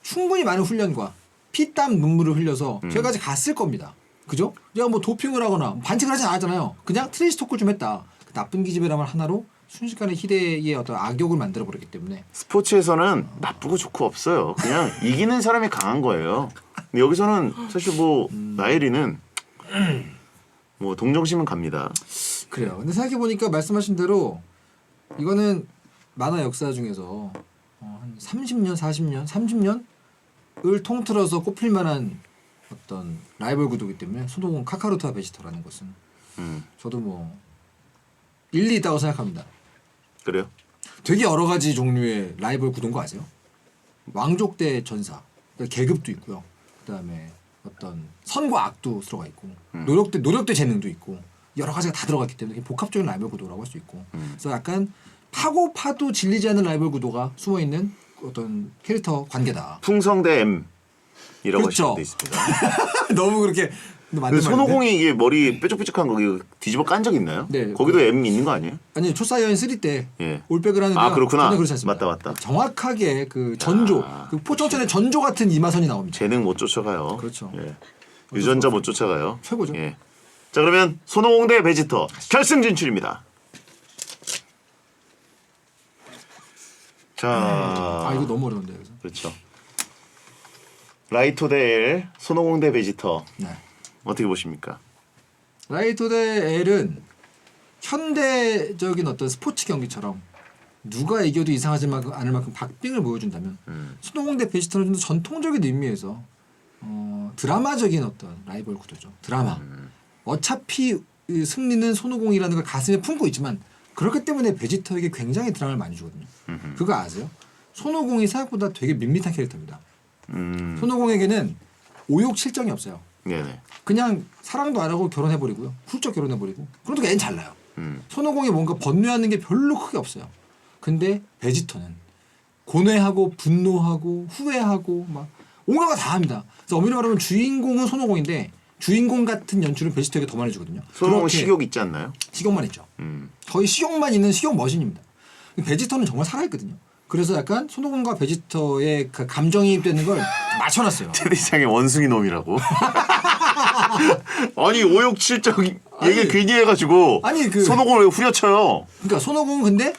충분히 많은 훈련과 피땀 눈물을 흘려서 저기까지 갔을 겁니다. 그죠? 내가 뭐 도핑을 하거나 반칙을 하지 않았잖아요. 그냥 트레이스 토크를 좀 했다. 그 나쁜 기집애라면 하나로 순식간에 희대의 어떤 악역을 만들어 버렸기 때문에 스포츠에서는 나쁘고 좋고 없어요. 그냥 이기는 사람이 강한 거예요. 근데 여기서는 사실 뭐 나엘이는 뭐 동정심은 갑니다. 그래요. 근데 생각해 보니까 말씀하신 대로 이거는 만화 역사 중에서 한 30년, 40년, 30년을 통틀어서 꼽힐 만한 어떤 라이벌 구도이기 때문에 손오공 카카로트와 베지터라는 것은 저도 뭐 일리 있다고 생각합니다. 그래요? 되게 여러 가지 종류의 라이벌 구도인 거 아세요? 왕족 대 전사, 그러니까 계급도 있고요. 그다음에 어떤 선과 악도 들어가 있고 노력 대 재능도 있고 여러 가지가 다 들어갔기 때문에 복합적인 라이벌 구도라고 할 수 있고 그래서 약간 파고 파도 질리지 않는 라이벌 구도가 숨어 있는 어떤 캐릭터 관계다. 풍성 대 M이라고 그렇죠. 하시면 돼 있습니다. 너무 그렇게 근데 맞는 말인데? 손오공이 이게 머리 뾰족뾰족한 거 이거 뒤집어 깐 적 있나요? 네. 거기도 M 있는 거 아니에요? 아니 초사이언 3 때 예. 올백을 하는데 아, 그렇구나. 전혀 그렇지 않습니다. 맞다. 정확하게 그 전조, 그 포청천의 전조 같은 이마선이 나옵니다. 재능 못 쫓아가요. 그렇죠. 예. 유전자 못 쫓아가요. 최고죠. 예. 자 그러면 손오공 대 베지터 결승 진출입니다. 자, 아 이거 너무 어려운데 그래서. 그렇죠. 라이토 대 L, 손오공 대 베지터 네. 어떻게 보십니까? 라이토 대 L은 현대적인 어떤 스포츠 경기처럼 누가 이겨도 이상하지 않을 만큼 박빙을 보여준다면 손오공 대 베지터는 좀 더 전통적인 의미에서 드라마적인 어떤 라이벌 구도죠. 드라마. 어차피 이 승리는 손오공이라는 걸 가슴에 품고 있지만 그렇기 때문에 베지터에게 굉장히 드라마를 많이 주거든요. 그거 아세요? 손오공이 생각보다 되게 밋밋한 캐릭터입니다. 손오공에게는 오욕 실정이 없어요. 네네. 그냥 사랑도 안 하고 결혼해버리고요. 훌쩍 결혼해버리고. 그래도 애는 잘 나요. 손오공이 뭔가 번뇌하는 게 별로 크게 없어요. 근데 베지터는 고뇌하고 분노하고 후회하고 막 온갖 거 다 합니다. 그래서 엄밀히 말하면 주인공은 손오공인데 주인공 같은 연출은 베지터에게 더 많이 주거든요. 손오공 그렇게 식욕 있지 않나요? 식욕만 있죠. 거의 식욕만 있는 식욕 머신입니다. 베지터는 정말 살아있거든요. 그래서 약간 손오공과 베지터의 그 감정이입되는 걸 맞춰놨어요. 채팅창에 원숭이 놈이라고. 아니 오욕칠적 얘기 괜히 해가지고 아니, 그- 손오공을 왜 후려쳐요? 그러니까 손오공은 근데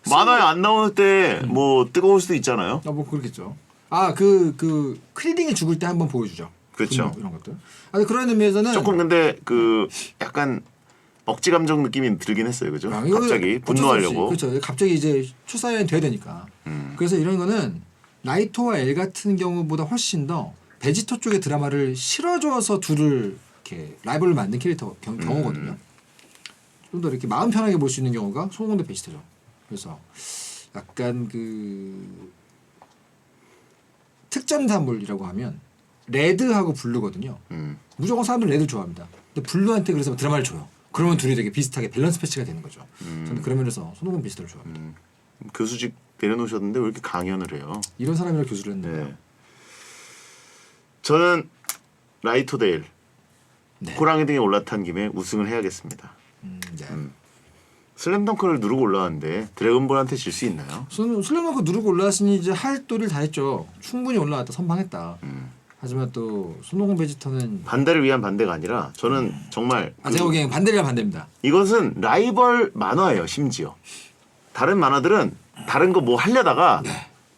만화에 안 나올 때 뭐 뜨거울 수도 있잖아요. 뭐 그렇겠죠. 그 크리딩이 죽을 때 한번 보여주죠. 그렇죠. 분노 이런 것들. 아니 그런 의미에서는 조금 근데 그 약간 억지 감정 느낌이 들긴 했어요, 그죠? 아, 이거 갑자기 어쩔 수 분노하려고. 없이, 그렇죠. 갑자기 이제 출사연이 돼야 되니까. 그래서 이런 거는 나이토와 엘 같은 경우보다 훨씬 더 베지터 쪽의 드라마를 실어줘서 둘을 이렇게 라이벌로 만든 캐릭터 경우거든요. 좀 더 이렇게 마음 편하게 볼 수 있는 경우가 손오공 대 베지터죠. 그래서 약간 그 특전사물이라고 하면 레드하고 블루거든요. 무조건 사람들 레드 좋아합니다. 근데 블루한테 그래서 드라마를 줘요. 그러면 둘이 되게 비슷하게 밸런스 패치가 되는 거죠. 저는 그런 면에서 손오공 베지터를 좋아합니다. 교수직 내려놓으셨는데 왜 이렇게 강연을 해요? 이런 사람이라 교수를 했는데 네. 저는 라이토 데일 네. 호랑이 등에 올라탄 김에 우승을 해야겠습니다. 네. 슬램덩크를 누르고 올라왔는데 드래곤볼한테 질 수 있나요? 슬램덩크 누르고 올라왔으니 이제 할 도리를 다 했죠. 충분히 올라왔다 선방했다. 하지만 또 손오공 베지터는 반대를 위한 반대가 아니라 저는 정말 제가 보기엔 반대랑 반대입니다. 이것은 라이벌 만화예요. 심지어 다른 만화들은 다른 거 뭐 하려다가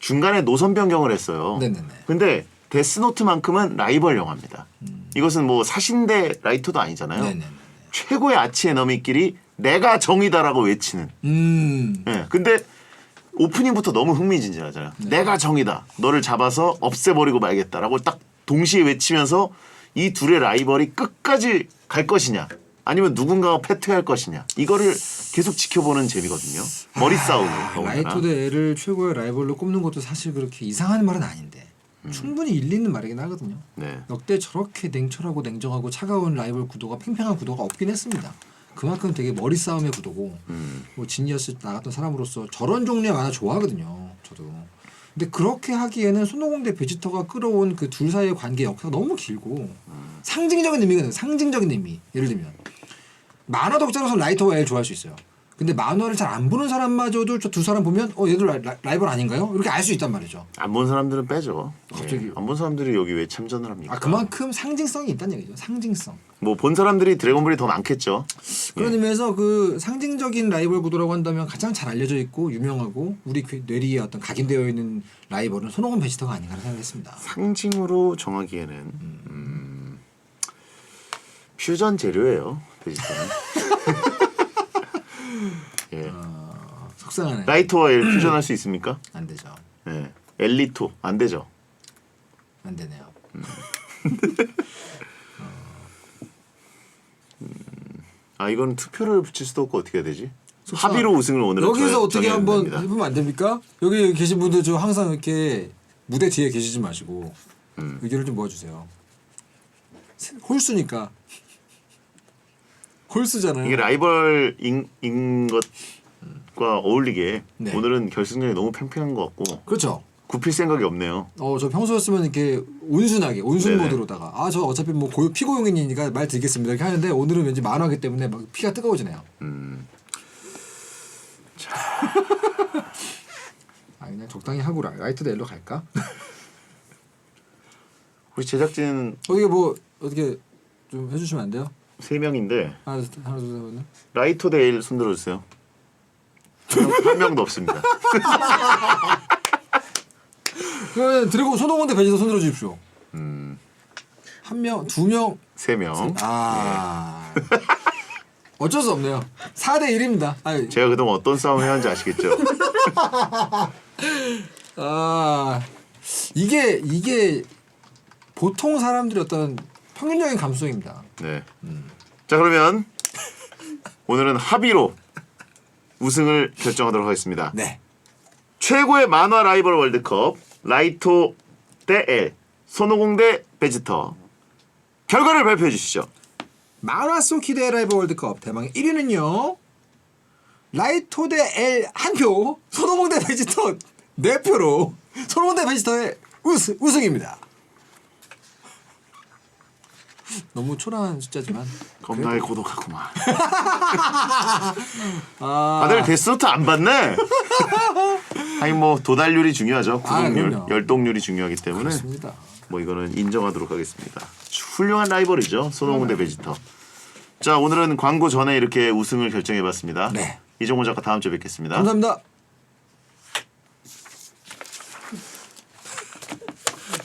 중간에 노선 변경을 했어요. 네네네. 근데 데스노트만큼은 라이벌 영화입니다. 이것은 뭐 사신대 라이터도 아니잖아요. 네네네. 최고의 아치 에너미끼리 내가 정이다라고 외치는. 예. 근데 오프닝부터 너무 흥미진진하잖아요. 내가 정이다. 너를 잡아서 없애버리고 말겠다라고 딱 동시에 외치면서 이 둘의 라이벌이 끝까지 갈 것이냐 아니면 누군가가 패퇴할 것이냐 이거를 계속 지켜보는 재미거든요. 머리 싸움. 라이토 대 엘을 최고의 라이벌로 꼽는 것도 사실 그렇게 이상한 말은 아닌데 충분히 일리 있는 말이긴 하거든요. 네. 역대 저렇게 냉철하고 냉정하고 차가운 라이벌 구도가 팽팽한 구도가 없긴 했습니다. 그만큼 되게 머리 싸움의 구도고 뭐 지니어스 나갔던 사람으로서 저런 종류의 만화 좋아하거든요. 저도. 근데 그렇게 하기에는 손오공 대 베지터가 끌어온 그 둘 사이의 관계 역사가 너무 길고 상징적인 의미가 상징적인 의미. 예를 들면 만화 독자로서 라이터와 엘 좋아할 수 있어요. 근데 만화를 잘 안 보는 사람마저도 저 두 사람 보면 얘들 라이벌 아닌가요? 이렇게 알 수 있단 말이죠. 안 본 사람들은 빼죠. 갑자기. 안 본 사람들이 여기 왜 참전을 합니까? 그만큼 상징성이 있다는 얘기죠. 상징성. 뭐 본 사람들이 드래곤볼이 더 많겠죠. 그런 의미에서 그 상징적인 라이벌 구도라고 한다면 가장 잘 알려져 있고 유명하고 우리 뇌리에 어떤 각인되어 있는 라이벌은 손오공 베지터가 아닌가 생각했습니다. 상징으로 정하기에는 퓨전 재료예요. 베지터는. 예. 속상하네. 라이토와 엘 퓨전할 수 있습니까? 안 되죠. 예. 엘리토 안 되죠. 안 되네요. 이건 투표를 붙일 수도 없고 어떻게 해야 되지? 속상- 합의로 우승을 오늘은 여기서 어떻게 정해야 한번 됩니다. 해보면 안 됩니까? 여기 계신 분들 좀 항상 이렇게 무대 뒤에 계시지 마시고 의견을 좀 모아주세요. 홀수니까. 홀수잖아요. 이게 라이벌인 것과 어울리게 네. 오늘은 결승전이 너무 팽팽한 것 같고 그렇죠. 굽힐 생각이 없네요. 저 평소였으면 이렇게 온순하게 온순 네네. 모드로다가 저 어차피 뭐 피고용인이니까 말 드리겠습니다 이렇게 하는데 오늘은 왠지 만화기 때문에 막 피가 뜨거워지네요. 그냥 적당히 하고 라이트 대 엘로 갈까? 우리 제작진 이게 뭐 어떻게 좀 해주시면 안 돼요? 3명인데 하나 둘 셋. 라이토 데일 손들어 주세요. 한 명도 없습니다. 그러면 드래곤 손오공 대 베지터 손들어 주십시오. 한 명, 두 명, 3명. 어쩔 수 없네요. 4대 1입니다. 제가 그동안 어떤 싸움을 해왔는지 아시겠죠? 이게 보통 사람들의 어떤 평균적인 감수성입니다. 네. 자 그러면 오늘은 합의로 우승을 결정하도록 하겠습니다. 네. 최고의 만화 라이벌 월드컵 라이토 대 L, 손오공 대 베지터. 결과를 발표해 주시죠. 만화 소키 대 라이브 월드컵 대망의 1위는요. 라이토 대 L 1표, 손오공 대 베지터 4표로 손오공 대 베지터의 우승입니다. 너무 초라한 숫자지만 겁나게 고독하구만. 아, 다들 데스노트 안 봤네. 아니 뭐 도달률이 중요하죠. 구독률, 그럼요. 열독률이 중요하기 때문에 그렇습니다. 뭐 이거는 인정하도록 하겠습니다. 훌륭한 라이벌이죠. 손오공 대 베지터. 자, 오늘은 광고 전에 이렇게 우승을 결정해봤습니다. 네. 이종호 작가 다음 주에 뵙겠습니다. 감사합니다.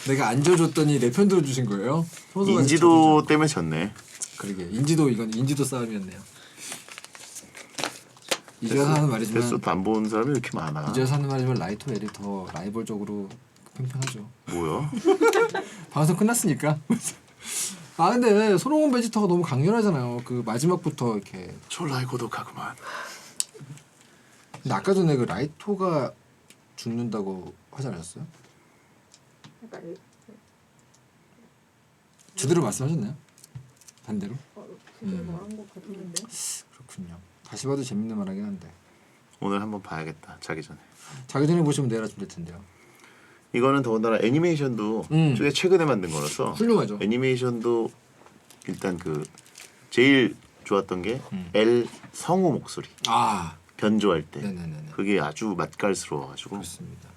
내가 안 져줬더니 내 편 들어주신 거예요? 소소가 인지도 때문에 졌네. 그러게 인지도 이건 인지도 싸움이었네요. 이제서 하는 말이지만 데스노트 안 본 사람이 왜 이렇게 많아. 이제서 하는 말이지만 라이토 L이 더 라이벌적으로 팽팽하죠. 뭐야? 방송 끝났으니까. 아 근데 손오공 베지터가 너무 강렬하잖아요. 그 마지막부터 이렇게. 졸라이 고독하구만. 근데 아까 전에 그 라이토가 죽는다고 하지 않았어요? 그러니까 제대로 말씀하셨나요? 반대로? 제대로 말한 것 같은데. 그렇군요. 다시 봐도 재밌는 말하긴 한데 오늘 한번 봐야겠다. 자기 전에. 자기 전에 보시면 내일 아침 될 텐데요. 이거는 더군다나 애니메이션도 꽤 최근에 만든 거라서 훌륭하죠. 애니메이션도 일단 그 제일 좋았던 게 L 성우 목소리 아 변조할 때 네네네네. 그게 아주 맛깔스러워가지고 그렇습니다.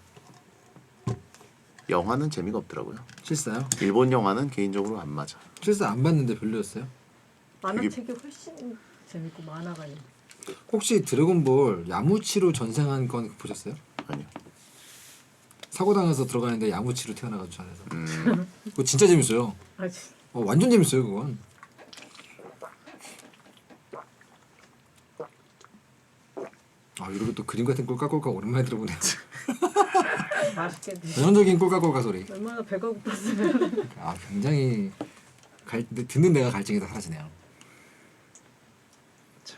영화는 재미가 없더라고요. 실사요? 일본 영화는 개인적으로 안 맞아. 실사 안 봤는데 별로였어요? 만화책이 훨씬 재밌고 만화가 아니고. 혹시 드래곤볼 야무치로 전생한 건 보셨어요? 아니요. 사고 당해서 들어가는데 야무치로 태어나가지고 안에서. 그거 진짜 재밌어요. 아 진. 완전 재밌어요 그건. 아 이러고 또 그림 같은 꼴깍꼴깍 오랜만에 들어보네. 맛있게 드시. 전형적인 꼴깍꼴깍 소리. 얼마나 배가 고팠으면. 아 굉장히 듣는 내가 갈증이 다 사라지네요. 자,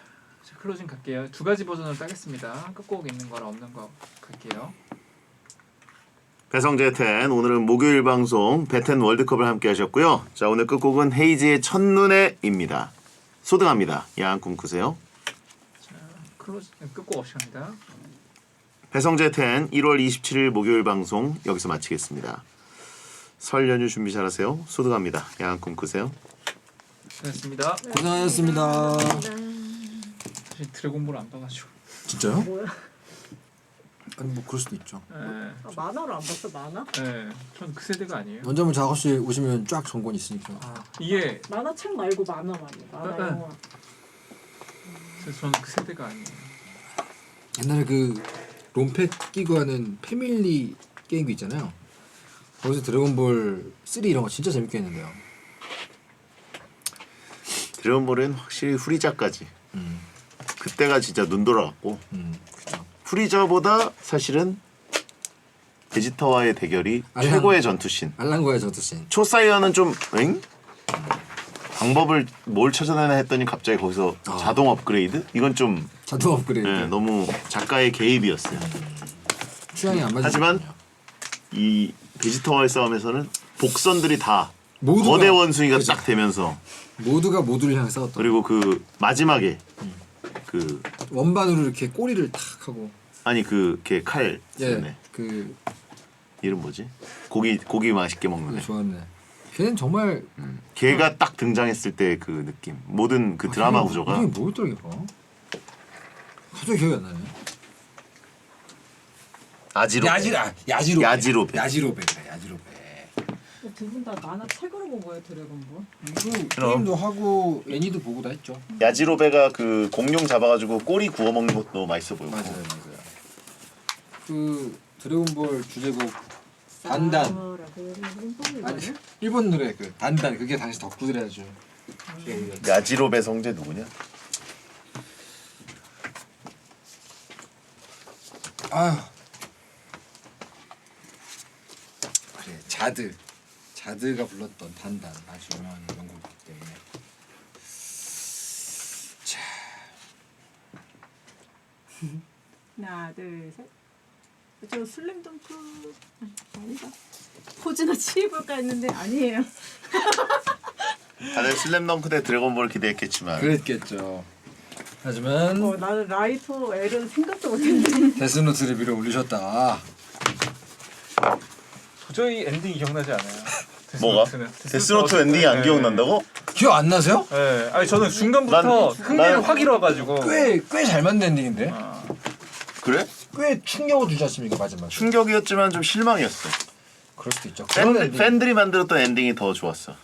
클로징 갈게요. 두 가지 버전으로 따겠습니다. 끝곡 있는 거랑 없는 거 갈게요. 배성재 텐 오늘은 목요일 방송 배텐 월드컵을 함께 하셨고요. 자, 오늘 끝곡은 헤이즈의 첫눈에입니다. 소등합니다. 야한 꿈 꾸세요. 자, 클로징 끝곡 없이 갑니다. 배성재 텐 1월 27일 목요일 방송 여기서 마치겠습니다. 설 연휴 준비 잘하세요. 소등합니다. 야한 꿈 꾸세요. 고맙습니다. 고생하셨습니다. 사실 드래곤볼 안 봐가지고. 진짜요? 뭐야? 아니 뭐 그럴 수도 있죠. 네, 아, 만화를 안 봤어 만화? 네, 전 그 세대가 아니에요. 언제 한번 작업실 오시면 쫙 전권 있으니까. 이게 만화책 말고 만화만. 만화 네. 영화. 그래서 저는 그 세대가 아니에요. 옛날에 그 롬팩 끼고 하는 패밀리 게임기 있잖아요. 거기서 드래곤볼 3 이런 거 진짜 재밌게 했는데요. 드래곤볼은 확실히 후리자까지. 그때가 진짜 눈 돌아갔고 그죠. 후리자보다 사실은 베지터와의 대결이 알랑. 최고의 전투씬. 알랑거의 전투씬. 초사이어는 좀 엥? 방법을 뭘 찾아내나 했더니 갑자기 거기서 자동 업그레이드? 이건 좀 자동 업그레이드. 너무 작가의 개입이었어요. 취향이 안 맞는. 하지만 이 베지터와의 싸움에서는 복선들이 다 모두가- 거대 원숭이가 그죠. 딱 되면서 모두가 모두를 향해 싸웠던. 그리고 그 마지막에 그 원반으로 이렇게 꼬리를 탁 하고. 아니 그걔 칼 쓰네. 예. 그 이름 뭐지? 고기 맛있게 먹는 애. 좋았네. 걔는 정말 걔가 딱 등장했을 때 그 느낌. 모든 그 드라마 구조가 이게 뭐였더라 이거? 갑자기 기억이 안 나네. 아지로. 야지로베. 야지로베. 야지로베. 야지로베. 두 분 다 만화 책으로 본 거예요 드래곤볼? 이거 게임도 하고 애니도 보고 다 했죠. 야지로베가 그 공룡 잡아가지고 꼬리 구워 먹는 것도 맛있어 보이고. 맞아요. 그 드래곤볼 주제곡 단단. 아니 일본 노래 그 단단 그게 당시 덕후들이 아주. 야지로베 성재 누구냐? 아휴. 그래 자드가 불렀던 단단 아주 유명한 명곡이기 때문에. 자 하나, 둘, 셋. 저 슬램덩크 아니다. 포즈나 취해볼까 했는데 아니에요. 다들 슬램덩크 대 드래곤볼 기대했겠지만 그랬겠죠. 하지만 나는 라이터 L은 생각도 못했는데. 데스노트를 위로 올리셨다. 도저히 엔딩이 기억나지 않아요. 뭐가? 데스노트는. 데스노트 엔딩이 안 네. 기억난다고? 기억 안 나세요? 네, 아니 저는 중간부터 흥미를 난- 확 잃어가지고. 꽤 잘 만든 엔딩인데. 아, 그래? 꽤 충격을 주지 않습니까 마지막에. 충격이었지만 좀 실망이었어. 그럴 수도 있죠. 그런 엔딩. 팬들이 만들었던 엔딩이 더 좋았어.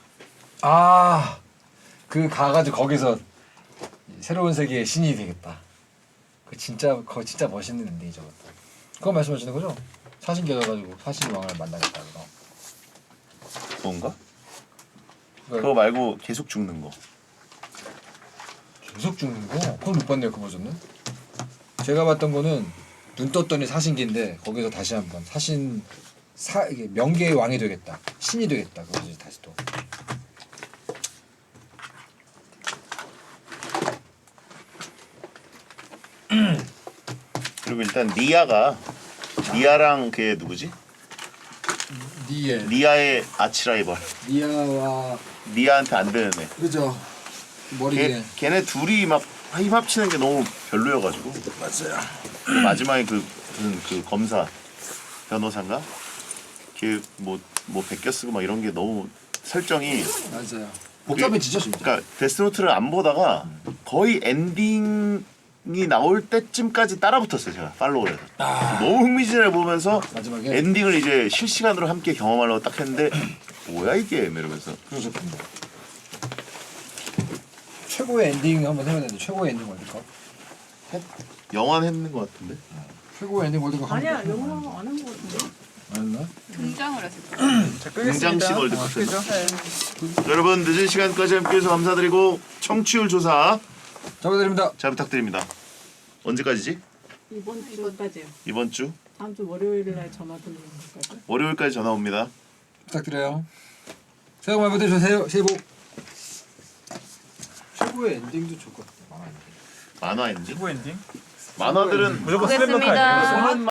그 가가지고 거기서 새로운 세계의 신이 되겠다. 그거 진짜 멋있는 엔딩이죠. 그거 말씀하시는 거죠? 사신기 얻어가지고 사신 왕을 만나겠다 그거. 뭔가? 그거 그거 말고 계속 죽는 거. 계속 죽는 거? 그건 못 봤네요 그 버전은. 제가 봤던 거는 눈 떴더니 사신기인데 거기서 다시 한번 이게 명계의 왕이 되겠다. 신이 되겠다. 그래서 다시 또. 그리고 일단 니아랑 걔 누구지? 니아의 아치라이벌. 니아와 니아한테 안 되는 애. 그죠. 머리에 걔네 둘이 막 힘 합치는 게 너무 별로여가지고. 맞아요. 마지막에 무슨 그 검사 변호사인가? 걔뭐 베껴 쓰고 막 이런 게 너무 설정이. 맞아요. 복잡해지죠 진짜. 그러니까 데스노트를 안 보다가 거의 엔딩이 나올 때쯤까지 따라붙었어요 제가 팔로우를 해서. 너무 흥미진을 보면서 마지막에 엔딩을 이제 실시간으로 함께 경험하려고 딱 했는데 뭐야 이게 이러면서. 그러셨군요. 최고의 엔딩 한번 해야 되는데 최고의 엔딩 월드컵. 영화는 했는 것 같은데. 최고의 엔딩 월드컵 아니야, 한번 영어 안 한 거 같은데. 안 했나? 등장을 했을 거예요. 자, 끄겠습니다. 등장신 월드컵 끄죠. 여러분 늦은 시간까지 함께해서 감사드리고 청취율 조사 잡아드립니다. 잘 부탁드립니다. 언제까지지? 이번 주까지요. 이번 주 다음 주 월요일 날 전화 드리는 거까지. 월요일까지 전화 옵니다. 부탁드려요. 새해 복 많이 받으세요. 새해 복. 최고의 엔딩도 좋을 것 같아요. 만화 엔딩? 최고 엔딩. 만화들은 무조건 슬램덩크 아니에요? 보겠습니다. 손은